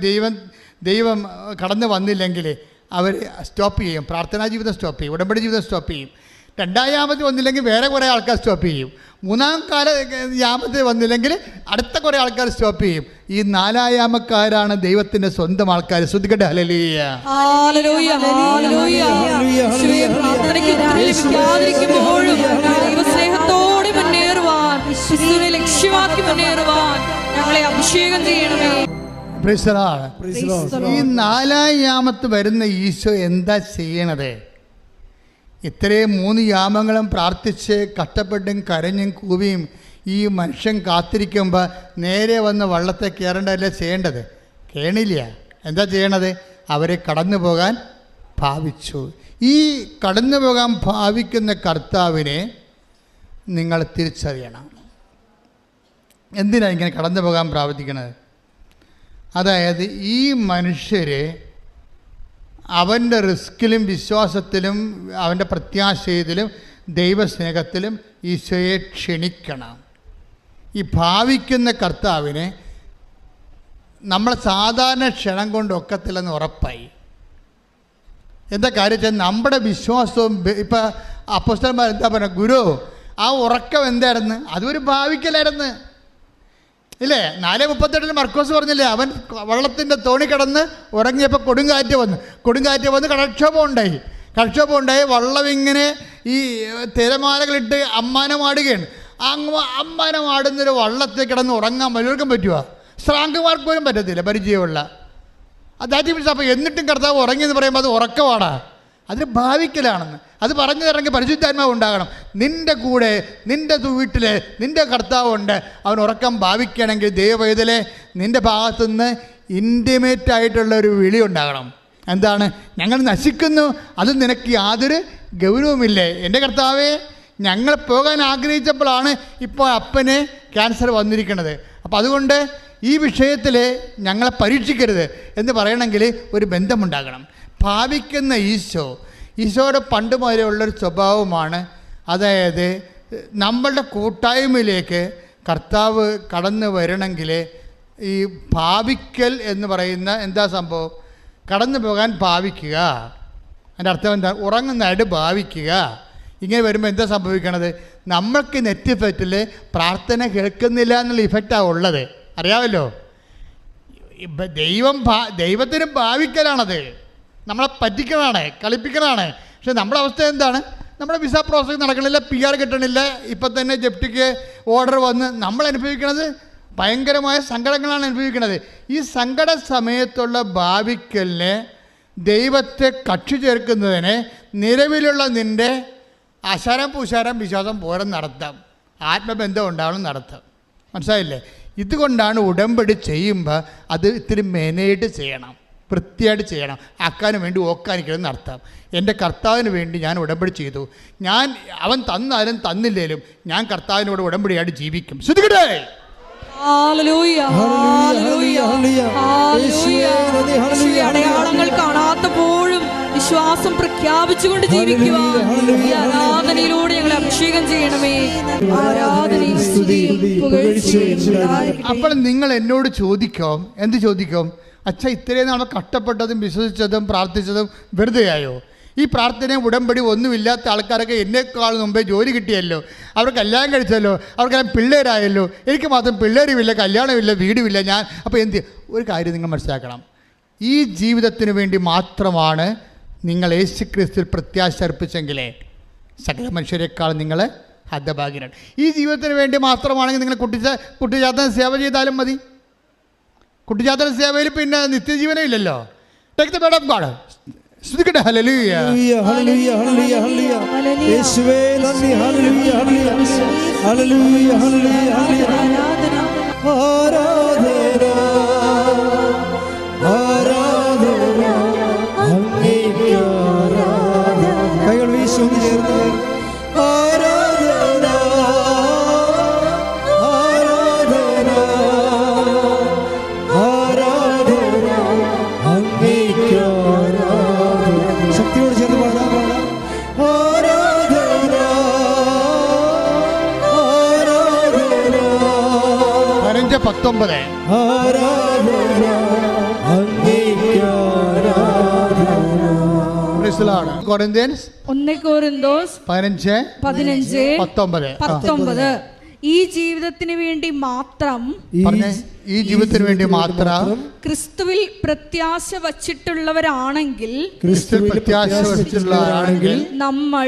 ദൈവം കടന്നു വന്നില്ലെങ്കിൽ അവർ സ്റ്റോപ്പ് ചെയ്യും. പ്രാർത്ഥനാ ജീവിതം സ്റ്റോപ്പ് ചെയ്യും, ഉടമ്പടി ജീവിതം സ്റ്റോപ്പ് ചെയ്യും. 2-ാം യാമത്തിൽ വന്നില്ലെങ്കിൽ വേറെ കുറേ ആൾക്കാർ സ്റ്റോപ്പ് ചെയ്യും. 3-ാം യാമത്തിൽ വന്നില്ലെങ്കിൽ അടുത്ത കുറേ ആൾക്കാർ സ്റ്റോപ്പ് ചെയ്യും. ഈ 4-ാം യാമക്കാരാണ് ദൈവത്തിൻ്റെ സ്വന്തം ആൾക്കാർ. ശ്രദ്ധിക്കട്ടെ. ഹല്ലേലൂയ. ദൈവസ്നേഹത്തോടെ മുന്നേറുവാൻ, ലക്ഷ്യമാക്കി മുന്നേറുവാൻ ഞങ്ങളെ അഭിഷേകം ചെയ്യണമേ. ഈ 4-ാം യാമത്ത് വരുന്ന ഈശോ എന്താ ചെയ്യണത്? ഇത്രയും 3 യാമങ്ങളും പ്രാർത്ഥിച്ച് കഷ്ടപ്പെട്ടും കരഞ്ഞും കൂവിയും ഈ മനുഷ്യൻ കാത്തിരിക്കുമ്പോൾ നേരെ വന്ന് വള്ളത്തെ കയറേണ്ടതല്ലേ ചെയ്യേണ്ടത്? കേണില്ല. എന്താ ചെയ്യണത്? അവരെ കടന്നു പോകാൻ ഭാവിച്ചു. ഈ കടന്നു പോകാൻ ഭാവിക്കുന്ന കർത്താവിനെ നിങ്ങൾ തിരിച്ചറിയണം. എന്തിനാണ് ഇങ്ങനെ കടന്നു പോകാൻ പ്രാർത്ഥിക്കണത്? അതായത് ഈ മനുഷ്യർ അവൻ്റെ റിസ്കിലും വിശ്വാസത്തിലും അവൻ്റെ പ്രത്യാശയത്തിലും ദൈവസ്നേഹത്തിലും ഈശോയെ ക്ഷണിക്കണം. ഈ ഭാവിക്കുന്ന കർത്താവിനെ നമ്മൾ സാധാരണ ക്ഷണം കൊണ്ട് ഒക്കത്തില്ലെന്ന് ഉറപ്പായി. എന്താ കാര്യം വെച്ചാൽ നമ്മുടെ വിശ്വാസവും ഇപ്പം അപ്പോസ്തലന്മാർ എന്താ പറയുക? ഗുരു, ആ ഉറക്കം എന്തായിരുന്നു? അതൊരു ഭാവിക്കലായിരുന്നു, ഇല്ലേ? 4:38 മർക്കോസ് പറഞ്ഞില്ലേ, അവൻ വള്ളത്തിൻ്റെ തോണി കിടന്ന് ഉറങ്ങിയപ്പോൾ കൊടുങ്കാറ്റ് വന്ന് കടക്ഷോഭം ഉണ്ടായി. വള്ളം ഇങ്ങനെ ഈ തിരമാലകളിട്ട് അമ്മാനമാടുകയാണ്. അമ്മാനമാടുന്നൊരു വള്ളത്തിൽ കിടന്ന് ഉറങ്ങാൻ പലർക്കും പറ്റുമോ? ശ്രാങ്കമാർക്ക് പോലും പറ്റത്തില്ല, പരിചയമുള്ള. ദാറ്റ് മീൻസ് അപ്പോൾ എന്നിട്ടും കർത്താവ് ഉറങ്ങിയെന്ന് പറയുമ്പോൾ അത് ഉറക്കമാണ്, അതൊരു ഭാവിക്കലാണെന്ന്. അത് പറഞ്ഞു തരണമെങ്കിൽ പരിശുദ്ധാത്മാവ് ഉണ്ടാകണം. നിൻ്റെ കൂടെ നിൻ്റെ വീട്ടിൽ നിൻ്റെ കർത്താവുണ്ട്. അവൻ ഉറക്കം ഭാവിക്കണമെങ്കിൽ ദൈവവേദലെ നിൻ്റെ ഭാഗത്തുനിന്ന് ഇൻറ്റിമേറ്റ് ആയിട്ടുള്ള ഒരു വിളി ഉണ്ടാകണം. എന്താണ്? ഞങ്ങൾ നശിക്കുന്നു, അത് നിനക്ക് യാതൊരു ഗൗരവമില്ലേ? എൻ്റെ കർത്താവേ, ഞങ്ങൾ പോകാൻ ആഗ്രഹിച്ചപ്പോഴാണ് ഇപ്പോൾ അപ്പന് ക്യാൻസർ വന്നിരിക്കുന്നത്. അപ്പോൾ അതുകൊണ്ട് ഈ വിഷയത്തിൽ ഞങ്ങളെ പരീക്ഷിക്കരുത് എന്ന് പറയണമെങ്കിൽ ഒരു ബന്ധമുണ്ടാകണം. ഭാവിക്കുന്ന ഈശോയുടെ പണ്ട് മുതലേ ഉള്ളൊരു സ്വഭാവമാണ്. അതായത് നമ്മളുടെ കൂട്ടായ്മയിലേക്ക് കർത്താവ് കടന്നു വരണമെങ്കിൽ ഈ ഭാവിക്കൽ എന്ന് പറയുന്ന എന്താ സംഭവം? കടന്നു പോകാൻ ഭാവിക്കുക. അതിൻ്റെ അർത്ഥം എന്താ? ഉറങ്ങുന്നതായിട്ട് ഭാവിക്കുക. ഇങ്ങനെ വരുമ്പോൾ എന്താ സംഭവിക്കണത്? നമ്മൾക്ക് നെറ്റ് ഇഫക്റ്റിൽ പ്രാർത്ഥന കേൾക്കുന്നില്ല എന്നുള്ള ഇഫക്റ്റാണ് ഉള്ളത്, അറിയാമല്ലോ. ദൈവത്തിന് ഭാവിക്കലാണത്, നമ്മളെ പറ്റിക്കണതാണ്, കളിപ്പിക്കണതാണ്. പക്ഷെ നമ്മുടെ അവസ്ഥ എന്താണ്? നമ്മുടെ വിസ പ്രോസസ് നടക്കണില്ല, PR കിട്ടണില്ല, ഇപ്പം തന്നെ ജപ്തിക്ക് ഓർഡർ വന്ന് നമ്മൾ അനുഭവിക്കുന്നത് ഭയങ്കരമായ സങ്കടങ്ങളാണ് അനുഭവിക്കുന്നത്. ഈ സങ്കട സമയത്തുള്ള ഭാവിക്കലിന് ദൈവത്തെ കക്ഷി ചേർക്കുന്നതിന് നിലവിലുള്ള നിൻ്റെ അശരം പുശാരം വിശ്വാസം പോരം നടത്താം, ആത്മബന്ധം ഉണ്ടാവണം നടത്താം. മനസ്സിലായില്ലേ? ഇതുകൊണ്ടാണ് ഉടമ്പടി ചെയ്യുമ്പോൾ അത് ഇത്തിരി മെനയായിട്ട് ചെയ്യണം. വൃത്തിയായിട്ട് ചെയ്യണം. ആക്കാനും വേണ്ടി ഓക്കാനിക്കണമെന്ന് അർത്ഥം. എൻ്റെ കർത്താവിന് വേണ്ടി ഞാൻ ഉടമ്പടി ചെയ്തു. അവൻ തന്നാലും തന്നില്ലേലും ഞാൻ കർത്താവിനോട് ഉടമ്പടിയായിട്ട് ജീവിക്കും. ശ്രദ്ധിക്കട്ടെ. Hallelujah, hallelujah, hallelujah. യേശുവേ, അടയാളങ്ങൾ കാണാത്തപ്പോഴും വിശ്വാസം പ്രഖ്യാപിച്ചുകൊണ്ട് ജീവിക്കുക. ഈ ആരാധനയിലൂടെ ഞങ്ങളെ അഭിഷേകം ചെയ്യണമേ. ആരാധനയും സ്തുതിയും പുകഴ്ചയും. അപ്പോൾ നിങ്ങൾ എന്നോട് ചോദിക്കും, എന്ത് ചോദിക്കും? അച്ഛാ, ഇത്രയും നാൾ കഷ്ടപ്പെട്ടതും വിശ്വസിച്ചതും പ്രാർത്ഥിച്ചതും വെറുതെയായോ? ഈ പ്രാർത്ഥനയും ഉടമ്പടി ഒന്നുമില്ലാത്ത ആൾക്കാരൊക്കെ എന്നെക്കാൾ മുമ്പേ ജോലി കിട്ടിയല്ലോ, അവർ കല്യാണം കഴിച്ചല്ലോ, അവർക്കെല്ലാം പിള്ളേരായല്ലോ, എനിക്ക് മാത്രം പിള്ളേരുമില്ല, കല്യാണമില്ല, വീടുമില്ല. അപ്പോൾ ഒരു കാര്യം നിങ്ങൾ മനസ്സിലാക്കണം. ഈ ജീവിതത്തിന് വേണ്ടി മാത്രമാണ് നിങ്ങൾ യേശുക്രിസ്തുവിൽ പ്രത്യാശ അർപ്പിച്ചെങ്കിലേ സകല മനുഷ്യരെക്കാൾ നിങ്ങൾ ഹതഭാഗ്യരാണ്. ഈ ജീവിതത്തിന് വേണ്ടി മാത്രമാണെങ്കിൽ നിങ്ങൾ കുട്ടിച്ചാത്തന സേവ ചെയ്താലും മതി. കുട്ടിച്ചാത്തന സേവയിൽ പിന്നെ നിത്യജീവനം ഇല്ലല്ലോ. Take the word of God. സ്തുതിക്കട്ടെ. Hallelujah, hallelujah, hallelujah, hallelujah. യേശുവേ നന്ദി. Hallelujah, hallelujah, hallelujah, hallelujah, hallelujah. ആരാധന, ആരാധന, അങ്ങേക്ക് ആരാധന. കൈകൾ വീശി ഒന്ന് ചേർന്ന് ആരാധന, ആരാധന, ആരാധന, അങ്ങേക്ക് ആരാധന. ശക്തിയോട് ചേർന്ന് പാടാം. ആരാധന, ആരാധന, 15:19. ആരാധന, അങ്ങേക്ക് ആരാധന. കൊരിന്ത്യൻസ് 1 കൊരിന്തോസ് 15:19. ഈ ജീവിതത്തിന് വേണ്ടി മാത്രം, ഈ ജീവിതത്തിന് വേണ്ടി മാത്രം ക്രിസ്തുവിൽ പ്രത്യാശ വച്ചിട്ടുള്ളവരാണെങ്കിൽ, നമ്മൾ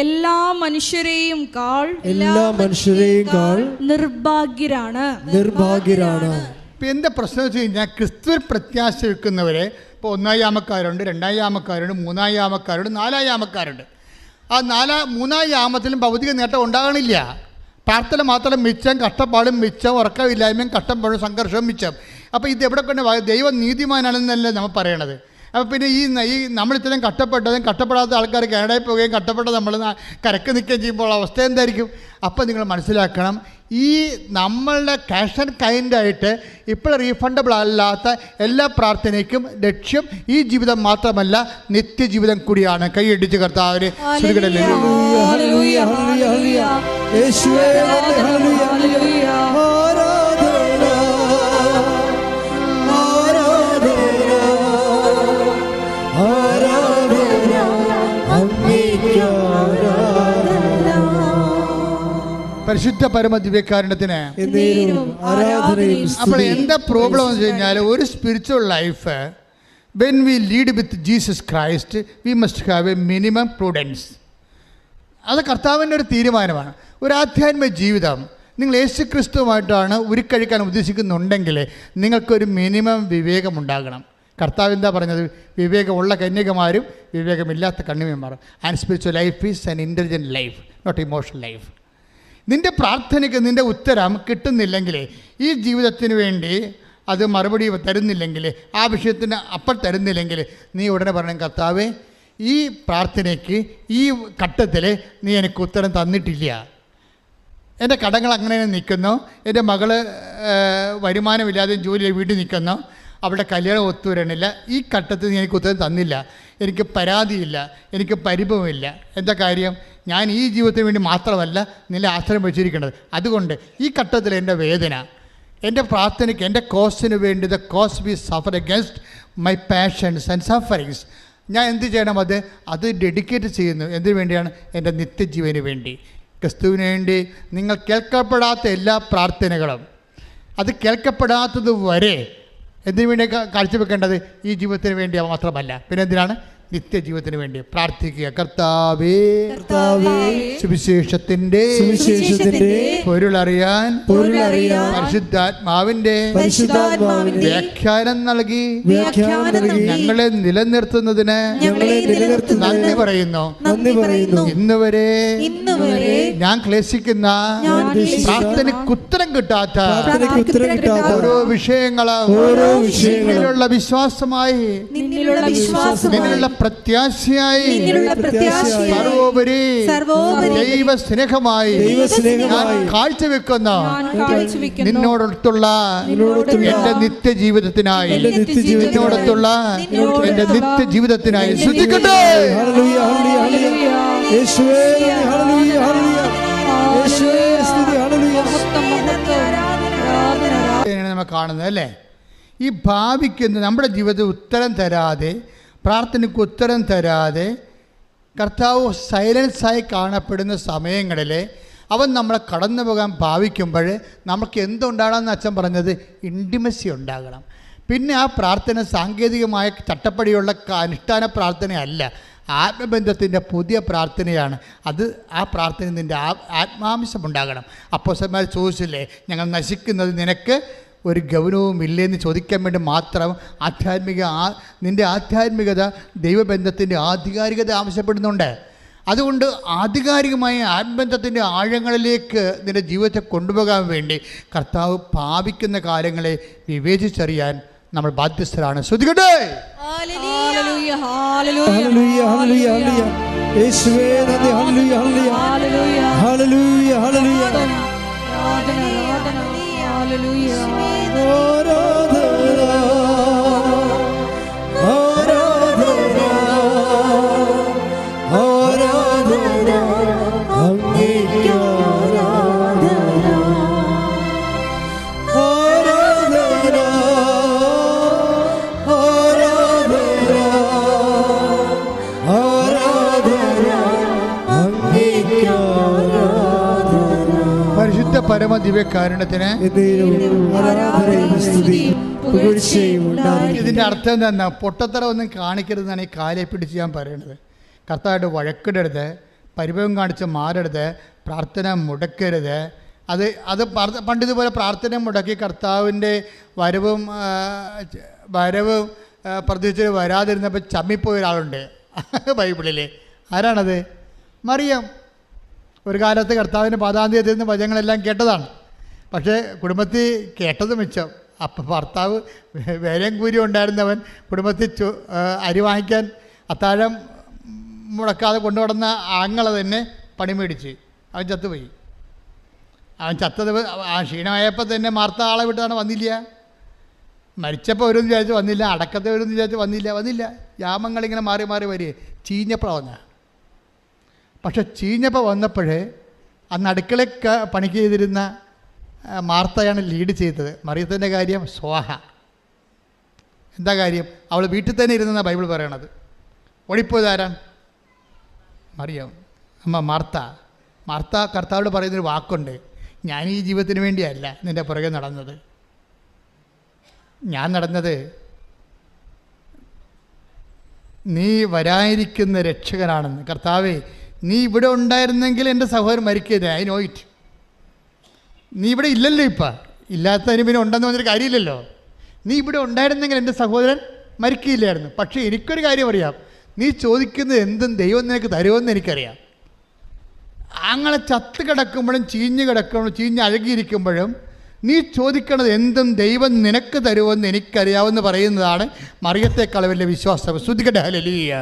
എല്ലാ മനുഷ്യരെയും കാൾ നിർഭാഗ്യരാണ്. എന്താ പ്രശ്നം വെച്ച് കഴിഞ്ഞാൽ, ക്രിസ്തുവിൽ പ്രത്യാശ വെക്കുന്നവരെ ഇപ്പോൾ 1 യാമക്കാരുണ്ട്, 2 യാമക്കാരുണ്ട്, 3 യാമക്കാരുണ്ട്, 4 യാമക്കാരുണ്ട്. ആ 3 യാമത്തിലും ഭൗതിക നേട്ടം ഉണ്ടാകണില്ല. പ്രാർത്ഥന മാത്രം മിച്ചം, കഷ്ടപ്പാടും മിച്ചം, ഉറക്കമില്ലായ്മയും കഷ്ടപ്പാടും സംഘർഷവും മിച്ചം. അപ്പോൾ ഇത് എവിടെ കൊണ്ട് ദൈവം നീതിമാനാണെന്നല്ലേ നമ്മൾ പറയണത്. അപ്പോൾ പിന്നെ ഈ നമ്മൾ ഇത്രയും കഷ്ടപ്പെടാത്ത ആൾക്കാർ കാനഡയിൽ പോവുകയും കഷ്ടപ്പെട്ട നമ്മൾ കരക്ക് നിൽക്കുകയും ചെയ്യുമ്പോൾ അവസ്ഥ എന്തായിരിക്കും? അപ്പോൾ നിങ്ങൾ മനസ്സിലാക്കണം, ഈ നമ്മളുടെ ക്യാഷ് ആൻഡ് കൈൻഡായിട്ട് ഇപ്പോൾ റീഫണ്ടബിൾ അല്ലാത്ത എല്ലാ പ്രാർത്ഥനയ്ക്കും ലക്ഷ്യം ഈ ജീവിതം മാത്രമല്ല, നിത്യജീവിതം കൂടിയാണ്. കൈയടിച്ച് കർത്താവിന് പരിശുദ്ധ പരമദിവ്യകാരുണ്യത്തിന്. അപ്പോൾ എന്താ പ്രോബ്ലം എന്ന് വെച്ച് കഴിഞ്ഞാൽ, ഒരു spiritual life when we lead with Jesus Christ we must have A minimum prudence. അത് കർത്താവിൻ്റെ ഒരു തീരുമാനമാണ്. ഒരു ആധ്യാത്മിക ജീവിതം നിങ്ങൾ യേശു ക്രിസ്തുവുമായിട്ടാണ് ഉരുക്കഴിക്കാൻ ഉദ്ദേശിക്കുന്നുണ്ടെങ്കിൽ നിങ്ങൾക്കൊരു മിനിമം വിവേകമുണ്ടാകണം. കർത്താവ് എന്താ പറഞ്ഞത്? വിവേകമുള്ള കന്യകമാരും വിവേകമില്ലാത്ത കണ്ണികമാരും. And spiritual life is an intelligent life, not emotional life. നിൻ്റെ പ്രാർത്ഥനയ്ക്ക് നിൻ്റെ ഉത്തരം കിട്ടുന്നില്ലെങ്കിൽ, ഈ ജീവിതത്തിന് വേണ്ടി അത് മറുപടി തരുന്നില്ലെങ്കിൽ, ആ വിഷയത്തിന് അപ്പോൾ തരുന്നില്ലെങ്കിൽ, നീ ഉടനെ പറയണം, കർത്താവേ, ഈ പ്രാർത്ഥനയ്ക്ക് ഈ ഘട്ടത്തിൽ നീ എനിക്ക് ഉത്തരം തന്നിട്ടില്ല. എൻ്റെ കടങ്ങൾ അങ്ങനെ നിൽക്കുന്നു, എൻ്റെ മകൾ വരുമാനമില്ലാതെ ജോലി വീട്ടിൽ നിൽക്കുന്നു, അവിടെ കല്യാണം ഒത്തുവരണില്ല, ഈ ഘട്ടത്തിൽ നീ എനിക്ക് ഉത്തരം തന്നില്ല, എനിക്ക് പരാതിയില്ല, എനിക്ക് പരിഭവമില്ല. എന്താ കാര്യം? ഞാൻ ഈ ജീവിതത്തിന് വേണ്ടി മാത്രമല്ല നിന്നെ ആശ്രയം വെച്ചിരിക്കേണ്ടത്. അതുകൊണ്ട് ഈ ഘട്ടത്തിൽ എൻ്റെ വേദന, എൻ്റെ പ്രാർത്ഥനയ്ക്ക്, എൻ്റെ കോസിന് വേണ്ടി, the cause V Zafar against my passions and sufferings, ഞാൻ എന്ത് ചെയ്യണം? അത് ഡെഡിക്കേറ്റ് ചെയ്യുന്നു. എന്തിനു വേണ്ടിയാണ്? എൻ്റെ നിത്യജീവന് വേണ്ടി, ക്രിസ്തുവിന് വേണ്ടി. നിങ്ങൾ കേൾക്കപ്പെടാത്ത എല്ലാ പ്രാർത്ഥനകളും, അത് കേൾക്കപ്പെടാത്തത് വരെ എന്തിനു വേണ്ടി കാഴ്ചവെക്കേണ്ടത്? ഈ ജീവിതത്തിന് വേണ്ടി മാത്രമല്ല, പിന്നെ എന്തിനാണ്? നിത്യജീവിതത്തിന് വേണ്ടി പ്രാർത്ഥിക്കുക. കർത്താവേ, കർത്താവേ, സുവിശേഷത്തിന്റെ പൊരുളറിയാൻ പരിശുദ്ധാത്മാവിന്റെ വ്യാഖ്യാനം നൽകി ഞങ്ങളെ നിലനിർത്തുന്നതിന് നന്ദി പറയുന്നു. ഇന്നുവരെ ഞാൻ ക്ലേശിക്കുന്ന പ്രാർത്ഥനയ്ക്ക് ഉത്തരം കിട്ടാത്ത ഓരോ വിഷയങ്ങളുള്ള വിശ്വാസമായി, നിന്നിലുള്ള പ്രത്യാശയായി, സർവോപരി ദൈവ സ്നേഹമായി ഞാൻ കാഴ്ചവെക്കുന്ന നിന്നോടൊത്തുള്ള എന്റെ നിത്യജീവിതത്തിനായി, നിന്നോടൊത്തുള്ള എന്റെ നിത്യജീവിതത്തിനായി ശ്രദ്ധിക്കട്ടെ. നമ്മൾ കാണുന്നത് അല്ലേ, ഈ ഭാവിക്കുന്ന നമ്മുടെ ജീവിതത്തിൽ ഉത്തരം തരാതെ, പ്രാർത്ഥനയ്ക്ക് ഉത്തരം തരാതെ കർത്താവ് സൈലൻസായി കാണപ്പെടുന്ന സമയങ്ങളിൽ അവൻ നമ്മളെ കടന്നു പോകാൻ ഭാവിക്കുമ്പോൾ നമുക്ക് എന്തുണ്ടാകണമെന്ന് അച്ഛൻ പറഞ്ഞത്, ഇൻറ്റിമസി ഉണ്ടാകണം. പിന്നെ ആ പ്രാർത്ഥന സാങ്കേതികമായ ചട്ടപ്പടിയുള്ള അനുഷ്ഠാന പ്രാർത്ഥനയല്ല, ആത്മബന്ധത്തിൻ്റെ പുതിയ പ്രാർത്ഥനയാണ്. അത് ആ പ്രാർത്ഥന നിൻ്റെ ആത്മാംശമുണ്ടാകണം. അപ്പോസ്തലന്മാർ ചോദിച്ചില്ലേ, ഞങ്ങൾ നശിക്കുന്നത് നിനക്ക് ഒരു ഗൗരവവും ഇല്ലെന്ന് ചോദിക്കാൻ വേണ്ടി മാത്രം നിൻ്റെ ആധ്യാത്മികത ദൈവബന്ധത്തിൻ്റെ ആധികാരികത ആവശ്യപ്പെടുന്നുണ്ട്. അതുകൊണ്ട് ആധികാരികമായ ആത്മബന്ധത്തിൻ്റെ ആഴങ്ങളിലേക്ക് നിൻ്റെ ജീവിതത്തെ കൊണ്ടുപോകാൻ വേണ്ടി കർത്താവ് ഭാവിക്കുന്ന കാര്യങ്ങളെ വിവേചിച്ചറിയാൻ നമ്മൾ ബാധ്യസ്ഥരാണ്. ശ്രദ്ധിക്കട്ടെ. പരിശുദ്ധ പരമ ദിവ്യകാരുണ്യത്തിന് ഇതിൻ്റെ അർത്ഥം എന്താ? പൊട്ടത്തറ ഒന്നും കാണിക്കരുതെന്നാണ് ഈ കാലെ പിടിച്ച് ഞാൻ പറയുന്നത്. കർത്താവായിട്ട് വഴക്കിടരുത്, പരിഭവം കാണിച്ച് മാറരുത്, പ്രാർത്ഥന മുടക്കരുത്. അത് പണ്ടിതുപോലെ പ്രാർത്ഥന മുടക്കി കർത്താവിൻ്റെ വരവും പ്രതീക്ഷിച്ച് വരാതിരുന്നപ്പോൾ ചമ്മിപ്പോയ ഒരാളുണ്ട് ബൈബിളിൽ. ആരാണത്? മറിയം. ഒരു കാലത്ത് കർത്താവിൻ്റെ പാദാന്ത്യത്തിൽ നിന്ന് വചനങ്ങളെല്ലാം കേട്ടതാണ്. പക്ഷേ കുടുംബത്തിൽ കേട്ടത് മിച്ചം. അപ്പം ഭർത്താവ് വേലയും കൂരിയും ഉണ്ടായിരുന്നവൻ കുടുംബത്തിൽ അരി വാങ്ങിക്കാൻ അത്താഴം മുടക്കാതെ കൊണ്ടുവന്ന ആങ്ങളെ തന്നെ പണി മേടിച്ച് അവൻ ചത്തുപോയി. അവൻ ചത്തത് ആ ക്ഷീണമായപ്പോൾ തന്നെ മാർത്ത ആളെ വിട്ടാണ് വന്നില്ല. മരിച്ചപ്പോൾ ഒരു വിചാരിച്ച് വന്നില്ല, അടക്കത്തെ ഒരു വിചാരിച്ച് വന്നില്ല. യാമങ്ങളിങ്ങനെ മാറി മാറി വരിക. ചീഞ്ഞപ്പോൾ വന്ന. പക്ഷെ ചീഞ്ഞപ്പോൾ വന്നപ്പോഴേ അന്ന് അടുക്കളയ്ക്ക് പണിക്ക് ചെയ്തിരുന്ന മാർത്തയാണ് ലീഡ് ചെയ്തത്. മറിയത്തിൻ്റെ കാര്യം സ്വാഹ. എന്താ കാര്യം? അവൾ വീട്ടിൽ തന്നെ ഇരുന്നെന്നാണ് ബൈബിൾ പറയണത്. ഓടിപ്പോയതാരാണ്? മറിയം. അമ്മ മാർത്ത കർത്താവോട് പറയുന്നൊരു വാക്കുണ്ട്, ഞാൻ ഈ ജീവിതത്തിന് വേണ്ടിയല്ല നിൻ്റെ പുറകെ നടന്നത്. ഞാൻ നടന്നത് നീ വരാനിരിക്കുന്ന രക്ഷകനാണെന്ന്. കർത്താവേ, നീ ഇവിടെ ഉണ്ടായിരുന്നെങ്കിൽ എൻ്റെ സഹോദരൻ മരിക്കരുത്. I know it. നീ ഇവിടെ ഇല്ലല്ലോ. ഇപ്പം ഇല്ലാത്തതിന് പിന്നെ ഉണ്ടെന്ന് പറഞ്ഞൊരു കാര്യമില്ലല്ലോ. നീ ഇവിടെ ഉണ്ടായിരുന്നെങ്കിൽ എൻ്റെ സഹോദരൻ മരിക്കില്ലായിരുന്നു. പക്ഷേ എനിക്കൊരു കാര്യം അറിയാം, നീ ചോദിക്കുന്നത് എന്തും ദൈവം നിനക്ക് തരുമെന്ന് എനിക്കറിയാം. അങ്ങനെ ചത്ത് കിടക്കുമ്പോഴും ചീഞ്ഞ് കിടക്കുമ്പോഴും ചീഞ്ഞ് അഴകിയിരിക്കുമ്പോഴും നീ ചോദിക്കണത് എന്തും ദൈവം നിനക്ക് തരുമെന്ന് എനിക്കറിയാമെന്ന് പറയുന്നതാണ് മറിയത്തെക്കാൾ വലിയ വിശ്വാസം. ശ്രദ്ധിക്കട്ടെ. ഹല്ലേലൂയ.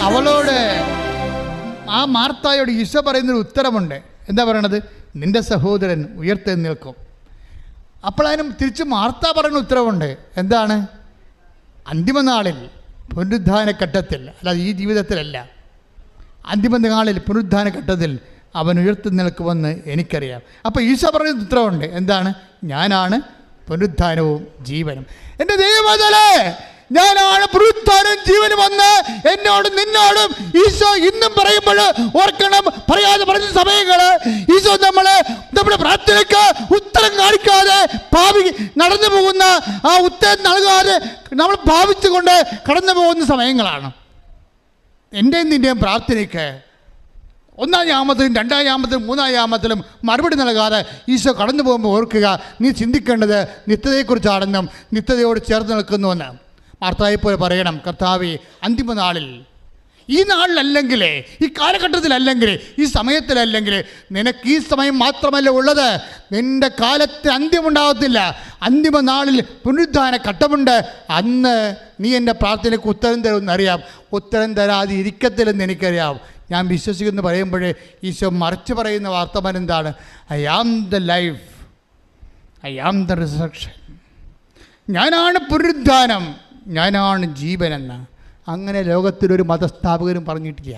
അവളോട്, ആ മാർത്തായോട് ഈശോ പറയുന്നൊരു ഉത്തരമുണ്ട്. എന്താ പറയണത്? നിന്റെ സഹോദരൻ ഉയർത്തെഴുന്നേൽക്കും. അപ്പോഴതിനും തിരിച്ച് മാർത്ത പറയുന്ന ഉത്തരവുണ്ട്. എന്താണ്? അന്തിമനാളിൽ പുനരുദ്ധാനഘട്ടത്തിൽ, അല്ലാതെ ഈ ജീവിതത്തിലല്ല, അന്തിമനാളിൽ പുനരുദ്ധാനഘട്ടത്തിൽ അവൻ ഉയർത്തെഴുന്നേൽക്കുമെന്ന് എനിക്കറിയാം. അപ്പോൾ ഈശോ പറയുന്ന ഉത്തരവുണ്ട്. എന്താണ്? ഞാനാണ് പുനരുദ്ധാനവും ജീവനും. എൻ്റെ ദൈവമേ, ഞാനാണ് പുനരുത്ഥാനവും ജീവനും വന്ന് എന്നോടും നിന്നോടും ഈശോ ഇന്നും പറയുമ്പോൾ ഓർക്കണം. പറയാതെ പറഞ്ഞ സമയങ്ങള് ഈശോ നമ്മുടെ പ്രാർത്ഥനയ്ക്ക് ഉത്തരം കാണിക്കാതെ നടന്നു പോകുന്ന ആ ഉത്തരം നൽകാതെ നമ്മൾ ഭാവിച്ചുകൊണ്ട് കടന്നു പോകുന്ന സമയങ്ങളാണ്. എൻ്റെയും നിൻ്റെയും പ്രാർത്ഥനയ്ക്ക് ഒന്നാം യാമത്തിലും രണ്ടാം യാമത്തിലും മൂന്നാം യാമത്തിലും മറുപടി നൽകാതെ ഈശോ കടന്നു പോകുമ്പോൾ ഓർക്കുക, നീ ചിന്തിക്കേണ്ടത് നിത്യതയെക്കുറിച്ചാണെന്നും നിത്യതയോട് ചേർന്ന് നിൽക്കുന്നുവെന്ന്. മാർത്തായെ പോലെ പറയണം, കർത്താവേ, അന്തിമ നാളിൽ, ഈ നാളിലല്ലെങ്കിൽ, ഈ കാലഘട്ടത്തിലല്ലെങ്കിൽ, ഈ സമയത്തിലല്ലെങ്കിൽ, നിനക്ക് ഈ സമയം മാത്രമല്ല ഉള്ളത്. നിൻ്റെ കാലത്ത് അന്ത്യമുണ്ടാകത്തില്ല. അന്തിമ നാളിൽ പുനരുദ്ധാന ഘട്ടമുണ്ട്. അന്ന് നീ എൻ്റെ പ്രാർത്ഥനയ്ക്ക് ഉത്തരം തരുമെന്നറിയാം. ഉത്തരം തരാതെ ഇരിക്കത്തില്ലെന്ന് എനിക്കറിയാം. ഞാൻ വിശ്വസിക്കുന്നു പറയുമ്പോഴേ ഈശോ മറിച്ച് പറയുന്ന വാർത്തമാനം എന്താണ്? I am the life, I am the resurrection. ഞാനാണ് പുനരുദ്ധാനം, ഞാനാണ് ജീവനെന്ന്. അങ്ങനെ ലോകത്തിലൊരു മതസ്ഥാപകരും പറഞ്ഞിട്ടില്ല.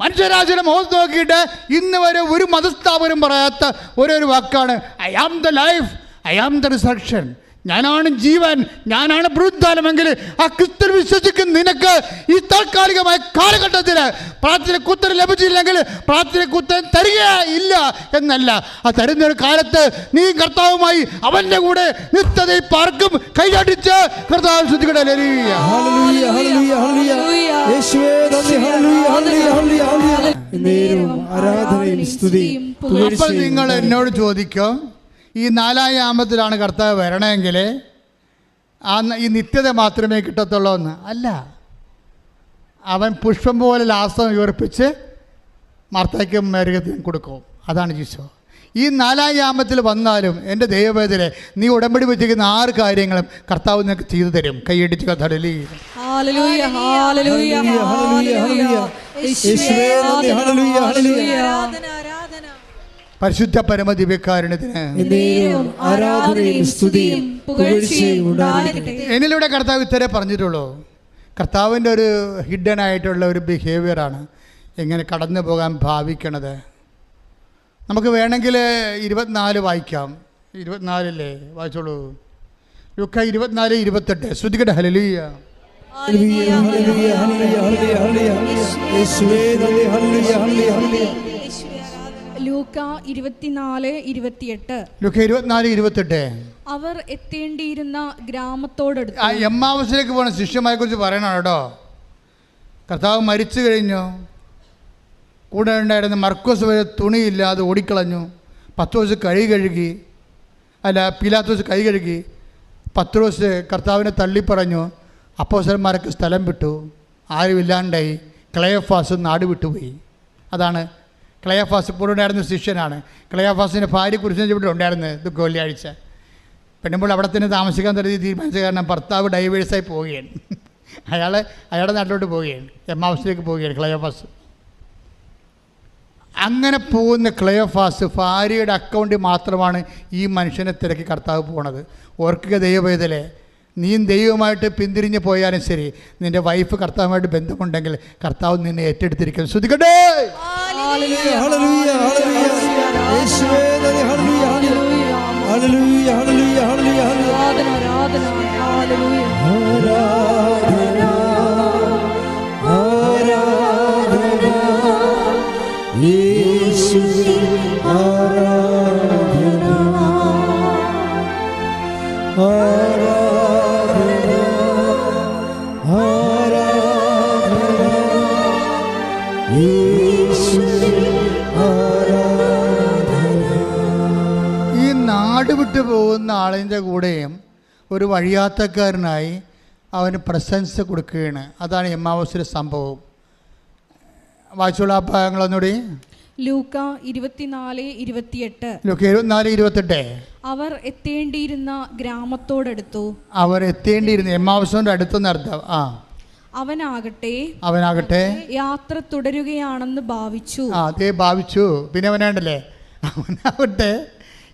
മനുഷ്യരാശിയുടെ മുഖത്ത് നോക്കിയിട്ട് ഇന്ന് വരെ ഒരു മതസ്ഥാപകരും പറയാത്ത ഒരു വാക്കാണ് I am the life, I am the resurrection. ഞാനാണ് ജീവൻ, ഞാനാണ് പുനരുദ്ധാനമെങ്കിൽ ആ ക്രിസ്തു വിശ്വസിക്കുന്ന നിനക്ക് ഈ താൽക്കാലികമായ കാലഘട്ടത്തിൽ പ്രാർത്ഥനയ്ക്ക് ഉത്തരം ലഭിച്ചില്ലെങ്കിൽ പ്രാർത്ഥനയ്ക്ക് ഉത്തരം തരികയില്ല എന്നല്ല. ആ തരുന്നൊരു കാലത്ത് നീ കർത്താവുമായി അവൻ്റെ കൂടെ നിത്യതയിൽ പാർക്കും. കൈയടിച്ച് കർത്താവ് ശ്രദ്ധിക്കട്ടെ. അപ്പോൾ നിങ്ങൾ എന്നോട് ചോദിക്കും, ഈ നാലാം യാമത്തിലാണ് കർത്താവ് വരണമെങ്കിൽ ഈ നിത്യത മാത്രമേ കിട്ടത്തുള്ളൂ എന്ന്. അല്ല, അവൻ പുഷ്പം പോലെ ലാസം ഉയർപ്പിച്ച് മാർത്തായ്ക്കും മേരകത്തിനും കൊടുക്കും. അതാണ് ഈശോ. ഈ നാലാം യാമത്തിൽ വന്നാലും എൻ്റെ ദൈവവേദനെ നീ ഉടമ്പടി വെച്ചിരിക്കുന്ന 6 കാര്യങ്ങളും കർത്താവ് നിനക്ക് ചെയ്തു തരും. കൈയടിച്ച് കഥടലി. പരിശുദ്ധ പരമദിവ്യകാരുണ്യത്തിന് എന്നിലൂടെ കർത്താവ് ഇത്രേ പറഞ്ഞിട്ടുള്ളൂ. കർത്താവിൻ്റെ ഒരു ഹിഡൻ ആയിട്ടുള്ള ഒരു ബിഹേവിയറാണ് എങ്ങനെ കടന്നു പോകാൻ ഭാവിക്കണത്. നമുക്ക് വേണമെങ്കിൽ 24 വായിക്കാം. 24 വായിച്ചോളൂ. ലൂക്ക 24:28. ശ്രുതികട്ടെ. ഹല്ലേലൂയ. ലൂക്ക 24:28. അവർ എത്തേണ്ടിയിരുന്ന ഗ്രാമത്തോടടുത്ത്. എമ്മാവസിലേക്ക് പോകണ ശിഷ്യന്മാരെ കുറിച്ച് പറയണം കേട്ടോ. കർത്താവ് മരിച്ചു കഴിഞ്ഞു. കൂടെ ഉണ്ടായിരുന്ന മർക്കോസ് വരെ തുണിയില്ലാതെ ഓടിക്കളഞ്ഞു. പത്രോസ് പീലാത്തോസ് കൈ കഴുകി. പത്രോസ് കർത്താവിനെ തള്ളിപ്പറഞ്ഞു. അപ്പോസ്തലന്മാരൊക്കെ സ്ഥലം വിട്ടു. ആരുമില്ലാണ്ടായി. ക്ലയോഫാസ് നാട് വിട്ടുപോയി. അതാണ് ക്ലയോഫാസ്. ഇപ്പോൾ ഉണ്ടായിരുന്ന ശിഷ്യനാണ്. ക്ലയോഫാസിൻ്റെ ഭാര്യ കുരിശിനെ ഇവിടെ ഉണ്ടായിരുന്നത്. ഇത് വെള്ളിയാഴ്ച പെണ്ണുമ്പോൾ അവിടെ തന്നെ താമസിക്കാൻ തുടങ്ങി തീരുമാനിച്ച കാരണം ഭർത്താവ് ഡൈവേഴ്സായി പോവുകയാണ്. അയാളുടെ നാട്ടിലോട്ട് പോവുകയാണ്. എമ്മാവസിലേക്ക് പോവുകയാണ് ക്ലയോഫാസ്. അങ്ങനെ പോകുന്ന ക്ലയോഫാസ് ഭാര്യയുടെ അക്കൗണ്ടിൽ മാത്രമാണ് ഈ മനുഷ്യനെ തിരക്കി കർത്താവ് പോണത്. ഓർക്കുക ദൈവവേദലെ, നീയും ദൈവമായിട്ട് പിന്തിരിഞ്ഞ് പോയാലും ശരി, നിൻ്റെ വൈഫ് കർത്താവുമായിട്ട് ബന്ധമുണ്ടെങ്കിൽ കർത്താവ് നിന്നെ ഏറ്റെടുത്തിരിക്കും. ശ്രദ്ധിക്കട്ടെ. ഈ നാട് വിട്ടു പോകുന്ന ആളിൻ്റെ കൂടെയും ഒരു വഴിയാത്രക്കാരനായി അവന് പ്രശംസ കൊടുക്കുകയാണ്. അതാണ് എമ്മാവസിലെ സംഭവം. വായിച്ചോളൂ ആ ഭാഗങ്ങളൊന്നുകൂടി. ലൂക്ക 24:28. ലൂക്ക 24:28. അവർ എത്തേണ്ടിയിരുന്ന ഗ്രാമത്തോടടുത്തു. അവർ എത്തേണ്ടിയിരുന്ന എമ്മാവസിന്റെ അടുത്തെന്ന് അർത്ഥം. അവനാകട്ടെ യാത്ര തുടരുകയാണെന്ന് ഭാവിച്ചു. അതേ ഭാവിച്ചു. പിന്നെ അവനാണ്ടല്ലേ, അവനാവട്ടെ.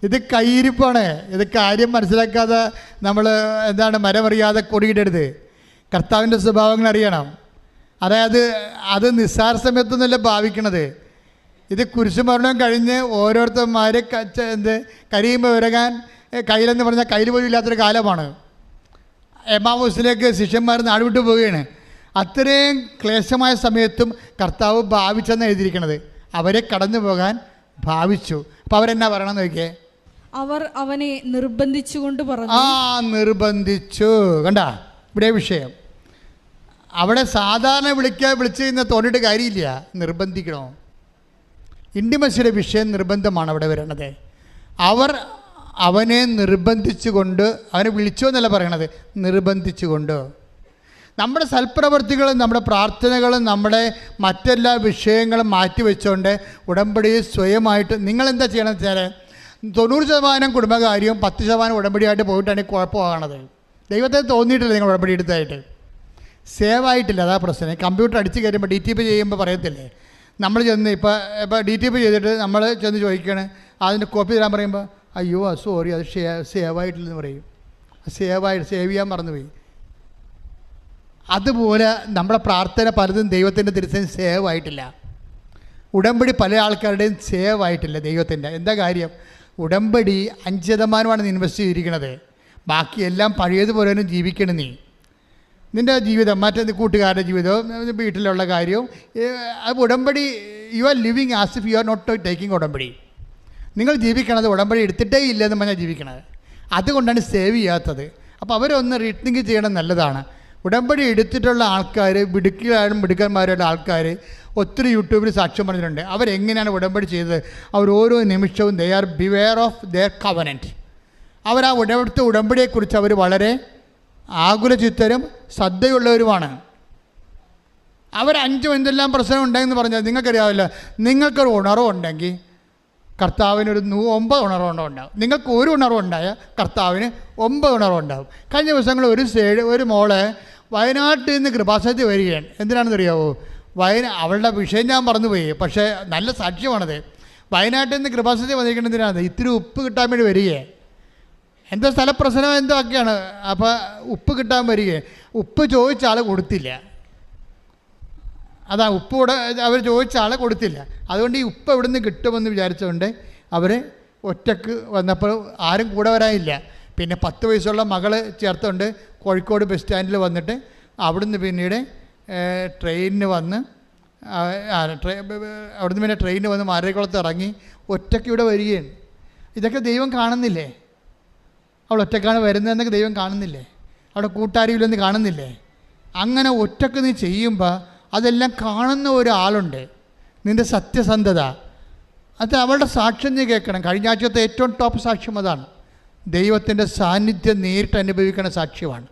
ഇത് കയ്യിരിപ്പാണ്. ഇത് കാര്യം മനസ്സിലാക്കാതെ നമ്മൾ മരമറിയാതെ കൊടിയിടരുത്. കർത്താവിൻ്റെ സ്വഭാവങ്ങൾ അറിയണം. അതായത് അത് നിസ്സാര സമയത്തൊന്നുമല്ല ഭാവിക്കണത്. ഇത് കുരിശുമരണം കഴിഞ്ഞ് ഓരോരുത്തന്മാരെ കരിയുമ്പോൾ വിരകാൻ കയ്യിലെന്ന് പറഞ്ഞാൽ കയ്യിൽ പോലും ഇല്ലാത്തൊരു കാലമാണ്. എമാവൂസിലേക്ക് ശിഷ്യന്മാർ നാടുവിട്ട് പോവുകയാണ്. അത്രയും ക്ലേശമായ സമയത്തും കർത്താവ് ഭാവിച്ചെന്ന് എഴുതിയിരിക്കണത്. അവരെ കടന്നു പോകാൻ ഭാവിച്ചു. അപ്പം അവരെന്നാ പറയണമെന്ന് നോക്കിയേ, അവർ അവനെ നിർബന്ധിച്ചുകൊണ്ട് പറഞ്ഞു. നിർബന്ധിച്ചു. കണ്ട ഇവിടെ വിഷയം. അവിടെ സാധാരണ വിളിച്ച് കഴിഞ്ഞാൽ തോന്നിയിട്ട് കാര്യമില്ല, നിർബന്ധിക്കണോ? ഇൻറ്റിമസിയുടെ വിഷയം നിർബന്ധമാണ് അവിടെ വരുന്നത്. അവർ അവനെ നിർബന്ധിച്ചുകൊണ്ട്, അവനെ വിളിച്ചോ എന്നല്ല പറയണത്, നിർബന്ധിച്ചുകൊണ്ട്. നമ്മുടെ സൽപ്രവർത്തികളും നമ്മുടെ പ്രാർത്ഥനകളും നമ്മുടെ മറ്റെല്ലാ വിഷയങ്ങളും മാറ്റിവെച്ചുകൊണ്ട് ഉടമ്പടി സ്വയമായിട്ട് നിങ്ങളെന്താ ചെയ്യണമെന്ന് വെച്ചാൽ 90% കുടുംബകാര്യവും 10% ഉടമ്പടിയായിട്ട് പോയിട്ടാണ് കുഴപ്പമാകണത്. ദൈവത്തെ തോന്നിയിട്ടില്ല നിങ്ങൾ ഉടമ്പടി എടുത്തായിട്ട്, സേവ് ആയിട്ടില്ല. അതാ പ്രശ്നം. കമ്പ്യൂട്ടർ അടിച്ച് കയറുമ്പോൾ DTP ചെയ്യുമ്പോൾ പറയത്തില്ലേ, നമ്മൾ ചെന്ന് ഇപ്പോൾ DTP ചെയ്തിട്ട് നമ്മൾ ചെന്ന് ചോദിക്കുകയാണ്, അതിൻ്റെ കോപ്പി തരാൻ പറയുമ്പോൾ അയ്യോ സോറി അത് സേവ് ആയിട്ടില്ലെന്ന് പറയും. സേവ് ചെയ്യാൻ മറന്നുപോയി. അതുപോലെ നമ്മുടെ പ്രാർത്ഥന പലതും ദൈവത്തിൻ്റെ തിരുസേന സേവ് ആയിട്ടില്ല. ഉടമ്പടി പല ആൾക്കാരുടെയും സേവ് ആയിട്ടില്ല ദൈവത്തിൻ്റെ. എന്താ കാര്യം? ഉടമ്പടി 5% ഇൻവെസ്റ്റ് ചെയ്തിരിക്കുന്നത്. ബാക്കിയെല്ലാം പഴയതുപോലെ തന്നെ ജീവിക്കണം. നിൻ്റെ ജീവിതം, മറ്റേ കൂട്ടുകാരുടെ ജീവിതവും വീട്ടിലുള്ള കാര്യവും ഉടമ്പടി you are living as if you are not taking ഉടമ്പടി. നിങ്ങൾ ജീവിക്കണത് ഉടമ്പടി എടുത്തിട്ടേ ഇല്ലെന്ന് പറഞ്ഞാൽ ജീവിക്കണത്. അതുകൊണ്ടാണ് സേവ് ചെയ്യാത്തത്. അപ്പോൾ അവരൊന്ന് റീത്തിങ്ക് ചെയ്യണം, നല്ലതാണ്. ഉടമ്പടി എടുത്തിട്ടുള്ള ആൾക്കാർ, മിടുക്കന്മാരുടെ ആൾക്കാർ ഒത്തിരി യൂട്യൂബിൽ സാക്ഷ്യം പറഞ്ഞിട്ടുണ്ട്. അവരെങ്ങനെയാണ് ഉടമ്പടി ചെയ്തത്? അവർ ഓരോ നിമിഷവും they are beware of their covenant. അവർ ആ ഉടമ്പടിയെക്കുറിച്ച് അവർ വളരെ ആകുലചിത്തരും ശ്രദ്ധയുള്ളവരുമാണ്. അവർ 5 എന്തെല്ലാം പ്രശ്നം ഉണ്ടെന്ന് പറഞ്ഞാൽ നിങ്ങൾക്കറിയാവില്ല. നിങ്ങൾക്കൊരു ഉണർവുണ്ടെങ്കിൽ കർത്താവിനൊരു 9 ഉണർവുണ്ടാവും. നിങ്ങൾക്ക് ഒരു ഉണർവുണ്ടായാൽ കർത്താവിന് 9 ഉണർവുണ്ടാവും. കഴിഞ്ഞ ദിവസങ്ങളിൽ ഒരു മോളെ വയനാട്ടിൽ നിന്ന് കൃപാസനത്തിൽ വരികയാണ്. എന്തിനാണെന്ന് അറിയാവോ? അവളുടെ വിഷയം ഞാൻ മറന്നുപോയി, പക്ഷേ നല്ല സാക്ഷ്യമാണത്. വയനാട്ടിൽ നിന്ന് കൃപാസനത്തിൽ വന്നിരിക്കുന്നതിനാണ് ഇത്തിരി ഉപ്പ് കിട്ടാൻ വേണ്ടി വരികയെ. എന്തോ സ്ഥലപ്രശ്നം എന്തോ ഒക്കെയാണ്. അപ്പോൾ ഉപ്പ് കിട്ടാൻ വരികയെ. ഉപ്പ് ചോദിച്ച ആൾ കൊടുത്തില്ല. അതാ ഉപ്പ് കൂടെ അവർ ചോദിച്ച ആളെ കൊടുത്തില്ല. അതുകൊണ്ട് ഈ ഉപ്പ് എവിടെ നിന്ന് കിട്ടുമെന്ന് വിചാരിച്ചുകൊണ്ട് അവർ ഒറ്റക്ക് വന്നപ്പോൾ ആരും കൂടെ വരാനില്ല. പിന്നെ 10 വയസ്സുള്ള മകൾ ചേർത്തുകൊണ്ട് കോഴിക്കോട് ബസ് സ്റ്റാൻഡിൽ വന്നിട്ട് അവിടുന്ന് പിന്നീട് ട്രെയിനിന് വന്ന് അവിടുന്ന് പിന്നെ ട്രെയിനിന് വന്ന് മാരേക്കുളത്ത് ഇറങ്ങി ഒറ്റയ്ക്ക് ഇവിടെ വരികയാണ്. ഇതൊക്കെ ദൈവം കാണുന്നില്ലേ? അവൾ ഒറ്റക്കാണ് വരുന്നതെന്നൊക്കെ ദൈവം കാണുന്നില്ലേ? അവിടെ കൂട്ടാരിയില്ലെന്ന് കാണുന്നില്ലേ? അങ്ങനെ ഒറ്റക്ക് നീ ചെയ്യുമ്പോൾ അതെല്ലാം കാണുന്ന ഒരാളുണ്ട്. നിൻ്റെ സത്യസന്ധത, അത് അവളുടെ സാക്ഷ്യം നീ കേൾക്കണം. കഴിഞ്ഞ ആഴ്ചത്തെ ഏറ്റവും ടോപ്പ് സാക്ഷ്യം അതാണ്. ദൈവത്തിൻ്റെ സാന്നിധ്യം നേരിട്ട് അനുഭവിക്കുന്ന സാക്ഷ്യമാണ്.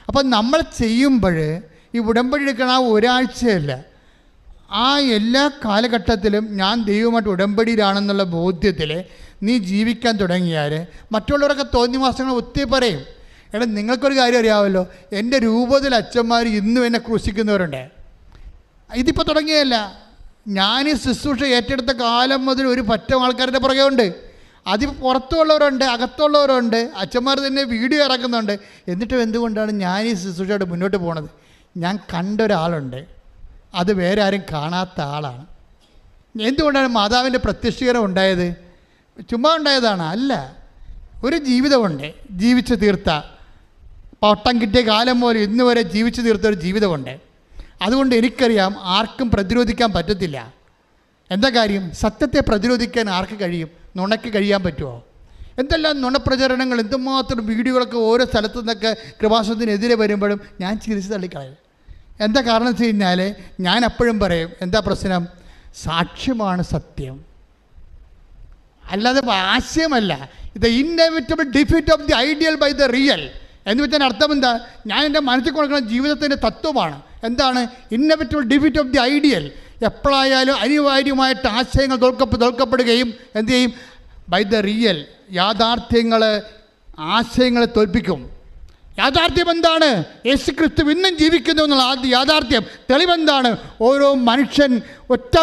അപ്പം നമ്മൾ ചെയ്യുമ്പോൾ ഈ ഉടമ്പടി എടുക്കണ ആ ഒരാഴ്ചയല്ല, ആ എല്ലാ കാലഘട്ടത്തിലും ഞാൻ ദൈവമായിട്ട് ഉടമ്പടിയിലാണെന്നുള്ള ബോധ്യത്തിൽ നീ ജീവിക്കാൻ തുടങ്ങിയാൽ മറ്റുള്ളവരൊക്കെ തോന്നിവാസങ്ങൾ ഒത്തിരി പറയും. എടാ, നിങ്ങൾക്കൊരു കാര്യം അറിയാമല്ലോ, എൻ്റെ രൂപത്തിൽ അച്ഛന്മാർ ഇന്നും എന്നെ ക്രൂശിക്കുന്നവരുണ്ട്. ഇതിപ്പോൾ തുടങ്ങിയല്ല. ഞാൻ ഈ ശുശ്രൂഷ ഏറ്റെടുത്ത കാലം മുതൽ ഒരു പറ്റം ആൾക്കാരുടെ പുറകെ ഉണ്ട്. അതിപ്പോൾ പുറത്തുള്ളവരുണ്ട്, അകത്തുള്ളവരുണ്ട്. അച്ഛന്മാർ തന്നെ വീഡിയോ ഇറക്കുന്നുണ്ട്. എന്നിട്ടും എന്തുകൊണ്ടാണ് ഞാൻ ഈ ശുശ്രൂഷയോട് മുന്നോട്ട് പോണത്? ഞാൻ കണ്ടൊരാളുണ്ട്, അത് വേറെ ആരും കാണാത്ത ആളാണ്. എന്തുകൊണ്ടാണ് മാതാവിൻ്റെ പ്രത്യക്ഷീകരണം ഉണ്ടായത്? ചുമ്മാ ഉണ്ടായതാണ്? അല്ല, ഒരു ജീവിതമുണ്ട്, ജീവിച്ചു തീർത്ത, പട്ടം കിട്ടിയ കാലം പോലെ ഇന്ന് വരെ ജീവിച്ചു തീർത്ത ഒരു ജീവിതമുണ്ട്. അതുകൊണ്ട് എനിക്കറിയാം ആർക്കും പ്രതിരോധിക്കാൻ പറ്റത്തില്ല. എന്താ കാര്യം? സത്യത്തെ പ്രതിരോധിക്കാൻ ആർക്ക് കഴിയും? നുണയ്ക്ക് കഴിയാൻ പറ്റുമോ? എന്തെല്ലാം നുണപ്രചരണങ്ങൾ, എന്തുമാത്രം വീഡിയോകളൊക്കെ ഓരോ സ്ഥലത്തു നിന്നൊക്കെ കൃപാസനത്തിനെതിരെ വരുമ്പോഴും ഞാൻ ചിരിച്ച് തള്ളിക്കളയും. എന്താ കാരണം വെച്ച് കഴിഞ്ഞാൽ ഞാൻ എപ്പോഴും പറയും, എന്താ പ്രശ്നം? സാക്ഷ്യമാണ് സത്യം, അല്ലാതെ ആശയമല്ല. ഇത് inevitable defeat of the ideal by the real എന്ന് വെച്ചാൽ അർത്ഥം എന്താ? ഞാൻ എൻ്റെ മനസ്സിൽ കൊടുക്കുന്ന ജീവിതത്തിൻ്റെ തത്വമാണ്. എന്താണ്? Inevitable defeat of the ideal. എപ്പോഴായാലും അനിവാര്യമായിട്ട് ആശയങ്ങൾ തോൽക്കപ്പെടുകയും എന്തു ചെയ്യും? By the real. യാഥാർത്ഥ്യങ്ങൾ ആശയങ്ങളെ തോൽപ്പിക്കും. യാഥാർത്ഥ്യം എന്താണ്? യേശുക്രിസ്തു ഇന്നും ജീവിക്കുന്നു എന്നുള്ള ആദ്യ യാഥാർത്ഥ്യം. തെളിവെന്താണ്? ഓരോ മനുഷ്യൻ ഒറ്റ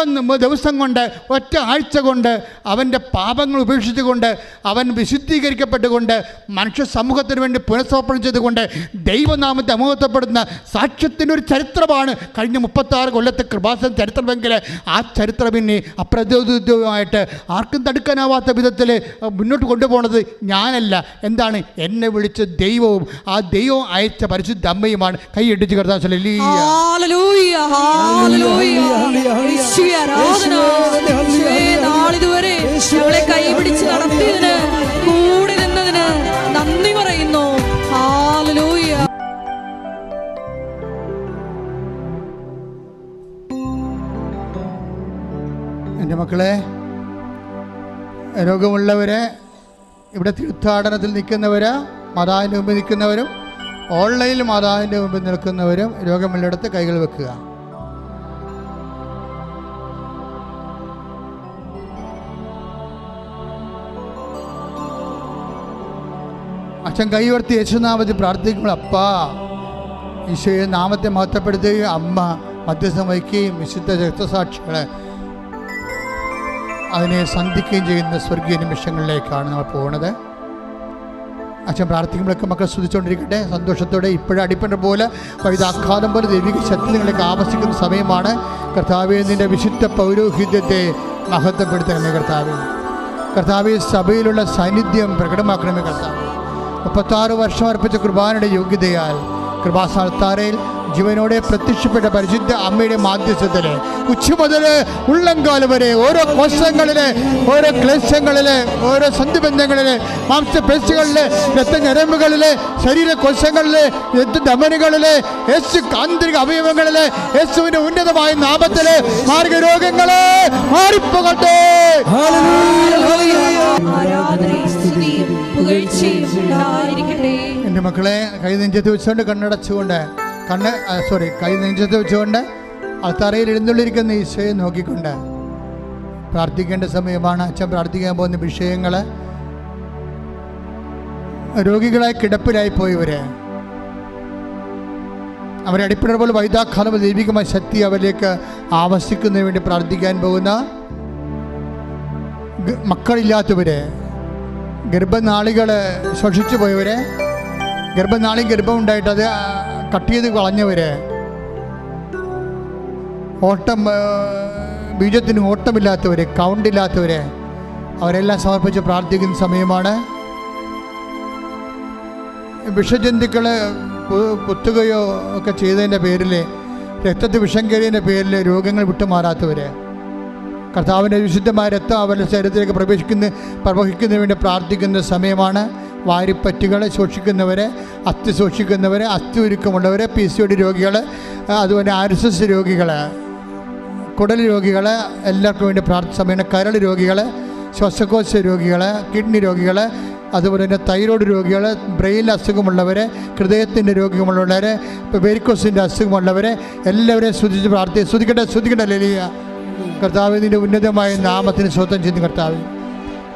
ദിവസം കൊണ്ട്, ഒറ്റ ആഴ്ച കൊണ്ട് അവൻ്റെ പാപങ്ങൾ ഉപേക്ഷിച്ചുകൊണ്ട്, അവൻ വിശുദ്ധീകരിക്കപ്പെട്ടുകൊണ്ട്, മനുഷ്യ സമൂഹത്തിന് വേണ്ടി പുനഃസമർപ്പണം ചെയ്തുകൊണ്ട് ദൈവനാമത്തെ അമഹത്വപ്പെടുന്ന സാക്ഷ്യത്തിൻ്റെ ഒരു ചരിത്രമാണ് കഴിഞ്ഞ 36 കൊല്ലത്തെ കൃപാസന ചരിത്രമെങ്കിൽ ആ ചരിത്രം പിന്നെ അപ്രതിരോധമായിട്ട് ആർക്കും തടുക്കാനാവാത്ത വിധത്തിൽ മുന്നോട്ട് കൊണ്ടുപോകുന്നത് ഞാനല്ല. എന്താണ്? എന്നെ വിളിച്ച ദൈവവും ആ ദൈവം അയച്ച പരിശുദ്ധ അമ്മയുമാണ്. കൈയടിച്ച് കർത്താവ് ഹല്ലേലൂയ. Hallelujah, hallelujah. യേശുവേ ആരാധന. യേശുവേ നാളിതുവരെ ഞങ്ങളെ കൈപിടിച്ച് നടത്തിയതിന്, കൂടെ നിന്നതിന് നന്ദി പറയുന്നു. ഹല്ലേലൂയ. എൻ്റെ മക്കളെ, രോഗമുള്ളവരെ, ഇവിടെ തീർത്ഥാടനത്തിൽ നിൽക്കുന്നവർ, മാതാവിൻ്റെ മുമ്പിൽ നിൽക്കുന്നവരും ഓൺലൈനിൽ മാതാവിൻ്റെ മുമ്പിൽ നിൽക്കുന്നവരും രോഗമുള്ളിടത്ത് കൈകൾ വെക്കുക. അച്ഛൻ കൈവർത്തി യേശുനാമത്തിൽ പ്രാർത്ഥിക്കുമ്പോൾ അപ്പാ ഈശോയെ നാമത്തെ മഹത്വപ്പെടുത്തുകയും അമ്മ മധ്യസ്ഥം വഹിക്കുകയും വിശുദ്ധ രക്തസാക്ഷികളെ അതിനെ സന്ധിക്കുകയും ചെയ്യുന്ന സ്വർഗീയ നിമിഷങ്ങളിലേക്കാണ് നമ്മൾ പോകുന്നത്. അച്ഛൻ പ്രാർത്ഥിക്കുമ്പോഴൊക്കെ മക്കൾ സ്തുതിച്ചുകൊണ്ടിരിക്കട്ടെ സന്തോഷത്തോടെ. ഇപ്പോഴും അടിപ്പണ്ട പോലെ വൈദാഘാതം പോലെ ദൈവിക ശക്തി നിങ്ങളിലേക്ക് ആവശ്യിക്കുന്ന സമയമാണ്. കർത്താവേ, നിൻ്റെ വിശുദ്ധ പൗരോഹിത്യത്തെ മഹത്വപ്പെടുത്തണമേ കർത്താവേ. കർത്താവേ, സഭയിലുള്ള സാന്നിധ്യം പ്രകടമാക്കണമേ കർത്താവേ. 36 വർഷം അർപ്പിച്ച കുർബാനയുടെ യോഗ്യതയാൽ കൃപാസ്ഥാനത്താരയിൽ ജീവനോടെ പ്രത്യക്ഷപ്പെട്ട പരിശുദ്ധ അമ്മയുടെ മാധ്യസ്ഥത്തില് ഉച്ച മുതൽ ഉള്ളംകാല് വരെ ഓരോ കോശങ്ങളില്, ഓരോ ക്ലേശങ്ങളില്, ഓരോ സന്ധിബന്ധങ്ങളില്, മാംസപേശികളില്, രക്തഞരമ്പുകളില്, ശരീരകോശങ്ങളില്, രക്തധമനികളില്, യേശു ആന്തരിക അവയവങ്ങളില് യേശുവിന്റെ ഉന്നതമായ നാമത്തില് മാർഗരോഗങ്ങള് മാറിപ്പോകട്ടെ. എൻ്റെ മക്കളെ, കൈ നെഞ്ചത്ത് വെച്ചുകൊണ്ട് കണ്ണടച്ചുകൊണ്ട് കൈ നെഞ്ചത്ത് വെച്ചുകൊണ്ട് അൾത്താരയിൽ എഴുന്നള്ളിരിക്കുന്ന ഈശോയെ നോക്കിക്കൊണ്ട് പ്രാർത്ഥിക്കേണ്ട സമയമാണ്. അച്ഛൻ പ്രാർത്ഥിക്കാൻ പോകുന്ന വിഷയങ്ങൾ രോഗികളായി കിടപ്പിലായി പോയവരെ, അവരെ അടിപ്പിടർ പോലെ വൈദാഘാതം ദൈവികമായ ശക്തി അവരിലേക്ക് ആവശ്യിക്കുന്നതിന് വേണ്ടി പ്രാർത്ഥിക്കാൻ പോകുന്ന മക്കളില്ലാത്തവരെ, ഗർഭനാളികൾ ശ്വസിച്ചു പോയവരെ, ഗർഭം ഉണ്ടായിട്ട് അത് കട്ട് ചെയ്ത് കളഞ്ഞവര്, ബീജത്തിന് ഓട്ടമില്ലാത്തവര്, കൗണ്ടില്ലാത്തവര്, അവരെല്ലാം സമർപ്പിച്ച് പ്രാർത്ഥിക്കുന്ന സമയമാണ്. വിഷജന്തുക്കളെ കുത്തുകയോ ഒക്കെ ചെയ്തതിൻ്റെ പേരിൽ, രക്തത്തിൽ വിഷം കയറിയതിൻ്റെ പേരിൽ രോഗങ്ങൾ വിട്ടുമാറാത്തവര്, കർത്താവിൻ്റെ വിശുദ്ധമായ രക്തം അവരുടെ ശരീരത്തിലേക്ക് പ്രവഹിക്കുന്നതിന് വേണ്ടി പ്രാർത്ഥിക്കുന്ന സമയമാണ്. വാരിപ്പറ്റുകൾ സൂക്ഷിക്കുന്നവരെ, അസ്ഥി സൂക്ഷിക്കുന്നവരെ, അസ്ഥി ഉരുക്കമുള്ളവരെ, PCOD രോഗികൾ, അതുപോലെ RSS രോഗികൾ, കുടൽ രോഗികൾ, എല്ലാവർക്കും വേണ്ടി പ്രാർത്ഥന സമയമാണ്. കരൾ രോഗികൾ, ശ്വാസകോശ രോഗികൾ, കിഡ്നി രോഗികൾ, അതുപോലെ തന്നെ തൈറോയ്ഡ് രോഗികൾ, ബ്രെയിൻ അസുഖമുള്ളവർ, ഹൃദയത്തിൻ്റെ രോഗമുള്ളവർ, വെരിക്കോസിൻ്റെ അസുഖമുള്ളവർ എല്ലാവരെയും സ്തുതിക്കട്ടെ. ഹല്ലേലൂയ. കർത്താവേ, നിൻ്റെ ഉന്നതമായ നാമത്തിന് സ്വന്തം ചെയ്യുന്ന കർത്താവേ,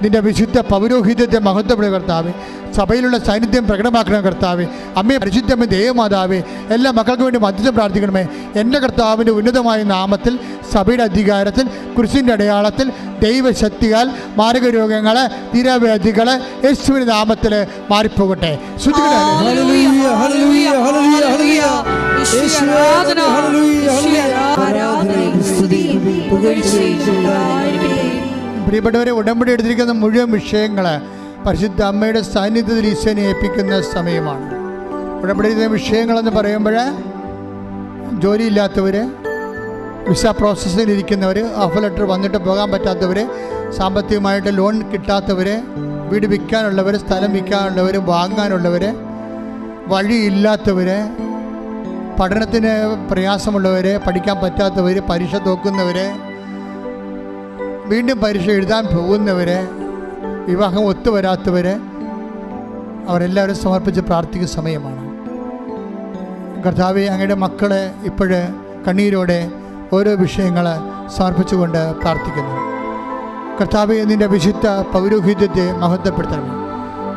നിൻ്റെ വിശുദ്ധ പൗരോഹിത്യത്തെ മഹത്വപ്പെടുക കർത്താവേ. സഭയിലുള്ള സാന്നിധ്യം പ്രകടമാക്കണം കർത്താവേ. അമ്മയെ പരിശുദ്ധമ്മ ദേവമാതാവേ, എല്ലാ മക്കൾക്ക് വേണ്ടി മധ്യസ്ഥം പ്രാർത്ഥിക്കണമേ. എൻ്റെ കർത്താവിൻ്റെ ഉന്നതമായ നാമത്തിൽ, സഭയുടെ അധികാരത്തിൽ, കുരിശിൻ്റെ അടയാളത്തിൽ, ദൈവശക്തിയാൽ മാരകരോഗങ്ങൾ, തീരാവ്യാധികൾ യേശുവിൻ്റെ നാമത്തിൽ മാറിപ്പോകട്ടെ. പ്രിയപ്പെട്ടവരെ, ഉടമ്പടി എടുത്തിരിക്കുന്ന മുഴുവൻ വിഷയങ്ങൾ പരിശുദ്ധ അമ്മയുടെ സാന്നിധ്യത്തിൽ ഈശോനെ ഏൽപ്പിക്കുന്ന സമയമാണ്. ഉടമ്പടി വിഷയങ്ങളെന്ന് പറയുമ്പോൾ ജോലിയില്ലാത്തവർ, വിസ പ്രോസസ്സിലിരിക്കുന്നവർ, ഓഫർ ലെറ്റർ വന്നിട്ട് പോകാൻ പറ്റാത്തവർ, സാമ്പത്തികമായിട്ട് ലോൺ കിട്ടാത്തവർ, വീട് വിൽക്കാനുള്ളവർ, സ്ഥലം വിൽക്കാനുള്ളവർ, വാങ്ങാനുള്ളവർ, വഴിയില്ലാത്തവർ, പഠനത്തിന് പ്രയാസമുള്ളവർ, പഠിക്കാൻ പറ്റാത്തവർ, പരീക്ഷ തോക്കുന്നവർ, വീണ്ടും പരീക്ഷ എഴുതാൻ പോകുന്നവർ, വിവാഹം ഒത്തുവരാത്തവർ, അവരെല്ലാവരും സമർപ്പിച്ച് പ്രാർത്ഥിക്കുന്ന സമയമാണ്. കർത്താവേ, അങ്ങയുടെ മക്കളെ ഇപ്പോഴ് കണ്ണീരോടെ ഓരോ വിഷയങ്ങൾ സമർപ്പിച്ചുകൊണ്ട് പ്രാർത്ഥിക്കുന്നു. കർത്താവേ, നിൻ്റെ വിശുദ്ധ പൗരോഹിത്യത്തെ മഹത്വപ്പെടുത്തണം.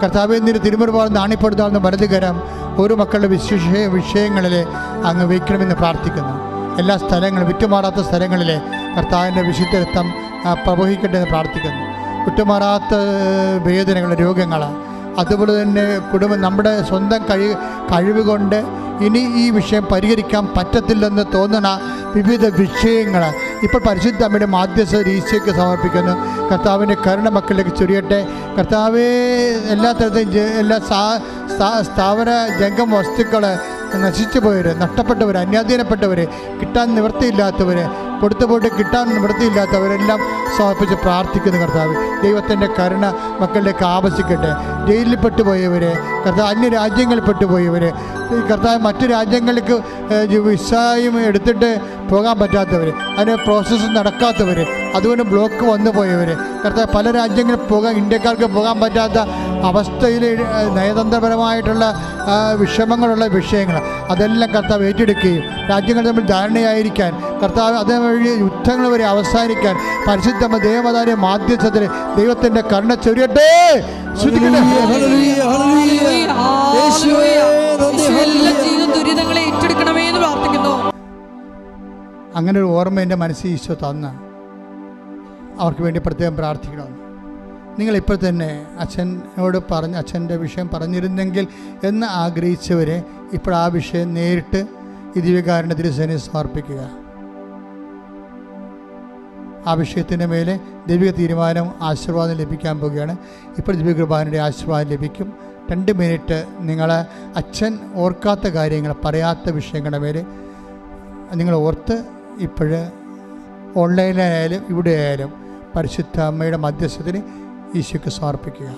കർത്താവേ, നിൻ്റെ തിരുമുറുപാട് നാണിപ്പെടുത്താവുന്ന വലതുകരം ഓരോ മക്കളുടെ വിഷയങ്ങളിൽ അങ്ങ് വയ്ക്കണമെന്ന് പ്രാർത്ഥിക്കുന്നു. എല്ലാ സ്ഥലങ്ങളും, വിട്ടുമാറാത്ത സ്ഥലങ്ങളിൽ കർത്താവിൻ്റെ വിശുദ്ധ രക്തം പ്രവഹിക്കട്ടെ എന്ന് പ്രാർത്ഥിക്കുന്നു. വിട്ടുമാറാത്ത വേദനകൾ, രോഗങ്ങൾ, അതുപോലെ തന്നെ നമ്മുടെ സ്വന്തം കഴിവ് കൊണ്ട് ഇനി ഈ വിഷയം പരിഹരിക്കാൻ പറ്റത്തില്ലെന്ന് തോന്നുന്ന വിവിധ വിഷയങ്ങൾ ഇപ്പോൾ പരിശുദ്ധ അമ്മയുടെ മാധ്യസ്ഥ ഈശോയ്ക്ക് സമർപ്പിക്കുന്നു. കർത്താവിൻ്റെ കരുണ മക്കളിലേക്ക് ചൊരിയട്ടെ. കർത്താവേ, എല്ലാ തരത്തിലും സ്ഥാവര ജംഗം വസ്തുക്കൾ നശിച്ചു പോയവർ, നഷ്ടപ്പെട്ടവർ, അന്യാധീനപ്പെട്ടവർ, കിട്ടാൻ നിവൃത്തിയില്ലാത്തവർ, കൊടുത്തു പോയിട്ട് കിട്ടാൻ നിവൃത്തിയില്ലാത്തവരെല്ലാം സമർപ്പിച്ച് പ്രാർത്ഥിക്കുന്നു കർത്താവ്. ദൈവത്തിൻ്റെ കരുണ മക്കളിലേക്ക് ആവശ്യിക്കട്ടെ. ജയിലിൽ പെട്ടുപോയവർ, കർത്താവ് അന്യരാജ്യങ്ങളിൽ പെട്ടുപോയവർ, കർത്താവ് മറ്റു രാജ്യങ്ങൾക്ക് വിസയും എടുത്തിട്ട് പോകാൻ പറ്റാത്തവർ, അതിന് പ്രോസസ്സ് നടക്കാത്തവർ, അതുകൊണ്ട് ബ്ലോക്ക് വന്നു പോയവർ, കർത്താവ് പല രാജ്യങ്ങളിൽ ഇന്ത്യക്കാർക്ക് പോകാൻ പറ്റാത്ത അവസ്ഥയിൽ നയതന്ത്രപരമായിട്ടുള്ള വിഷമങ്ങളുള്ള വിഷയങ്ങൾ അതെല്ലാം കർത്താവ് ഏറ്റെടുക്കുകയും രാജ്യങ്ങൾ തമ്മിൽ ധാരണയായിരിക്കാൻ, കർത്താവ് അതേവഴി യുദ്ധങ്ങൾ വരെ അവസാനിക്കാൻ പരിശുദ്ധ ദേവതാരെ മാധ്യസ്ഥത്തിൽ ദൈവത്തിൻ്റെ കരുണ ചൊരിയട്ടെ. ദുരിതങ്ങളെ ഏറ്റെടുക്കണമേ എന്ന് പ്രാർത്ഥിക്കുന്നു. അങ്ങനെ ഒരു ഓർമ്മ എൻ്റെ മനസ്സിൽ ഈശോ തന്ന അവർക്ക് വേണ്ടി പ്രത്യേകം പ്രാർത്ഥിക്കണം. നിങ്ങളിപ്പോൾ തന്നെ അച്ഛനോട് അച്ഛൻ്റെ വിഷയം പറഞ്ഞിരുന്നെങ്കിൽ എന്ന് ആഗ്രഹിച്ചവരെ ഇപ്പോൾ ആ വിഷയം നേരിട്ട് ഈ ദിവ്യകാരുണ്യ തിരുസേനയിൽ സമർപ്പിക്കുക. ആ വിഷയത്തിൻ്റെ മേലെ ദൈവിക തീരുമാനം, ആശീർവാദം ലഭിക്കാൻ പോവുകയാണ്. ഇപ്പോൾ ദിവ്യകൃപാനയുടെ ആശീർവാദം ലഭിക്കും. 2 മിനിറ്റ് നിങ്ങൾ അച്ഛൻ ഓർക്കാത്ത കാര്യങ്ങൾ, പറയാത്ത വിഷയങ്ങളുടെ മേലെ നിങ്ങൾ ഓർത്ത് ഇപ്പോൾ ഓൺലൈനിലായാലും ഇവിടെ ആയാലും പരിശുദ്ധ അമ്മയുടെ മധ്യസ്ഥത്തിന് ഈശോയ്ക്ക് സമർപ്പിക്കുക.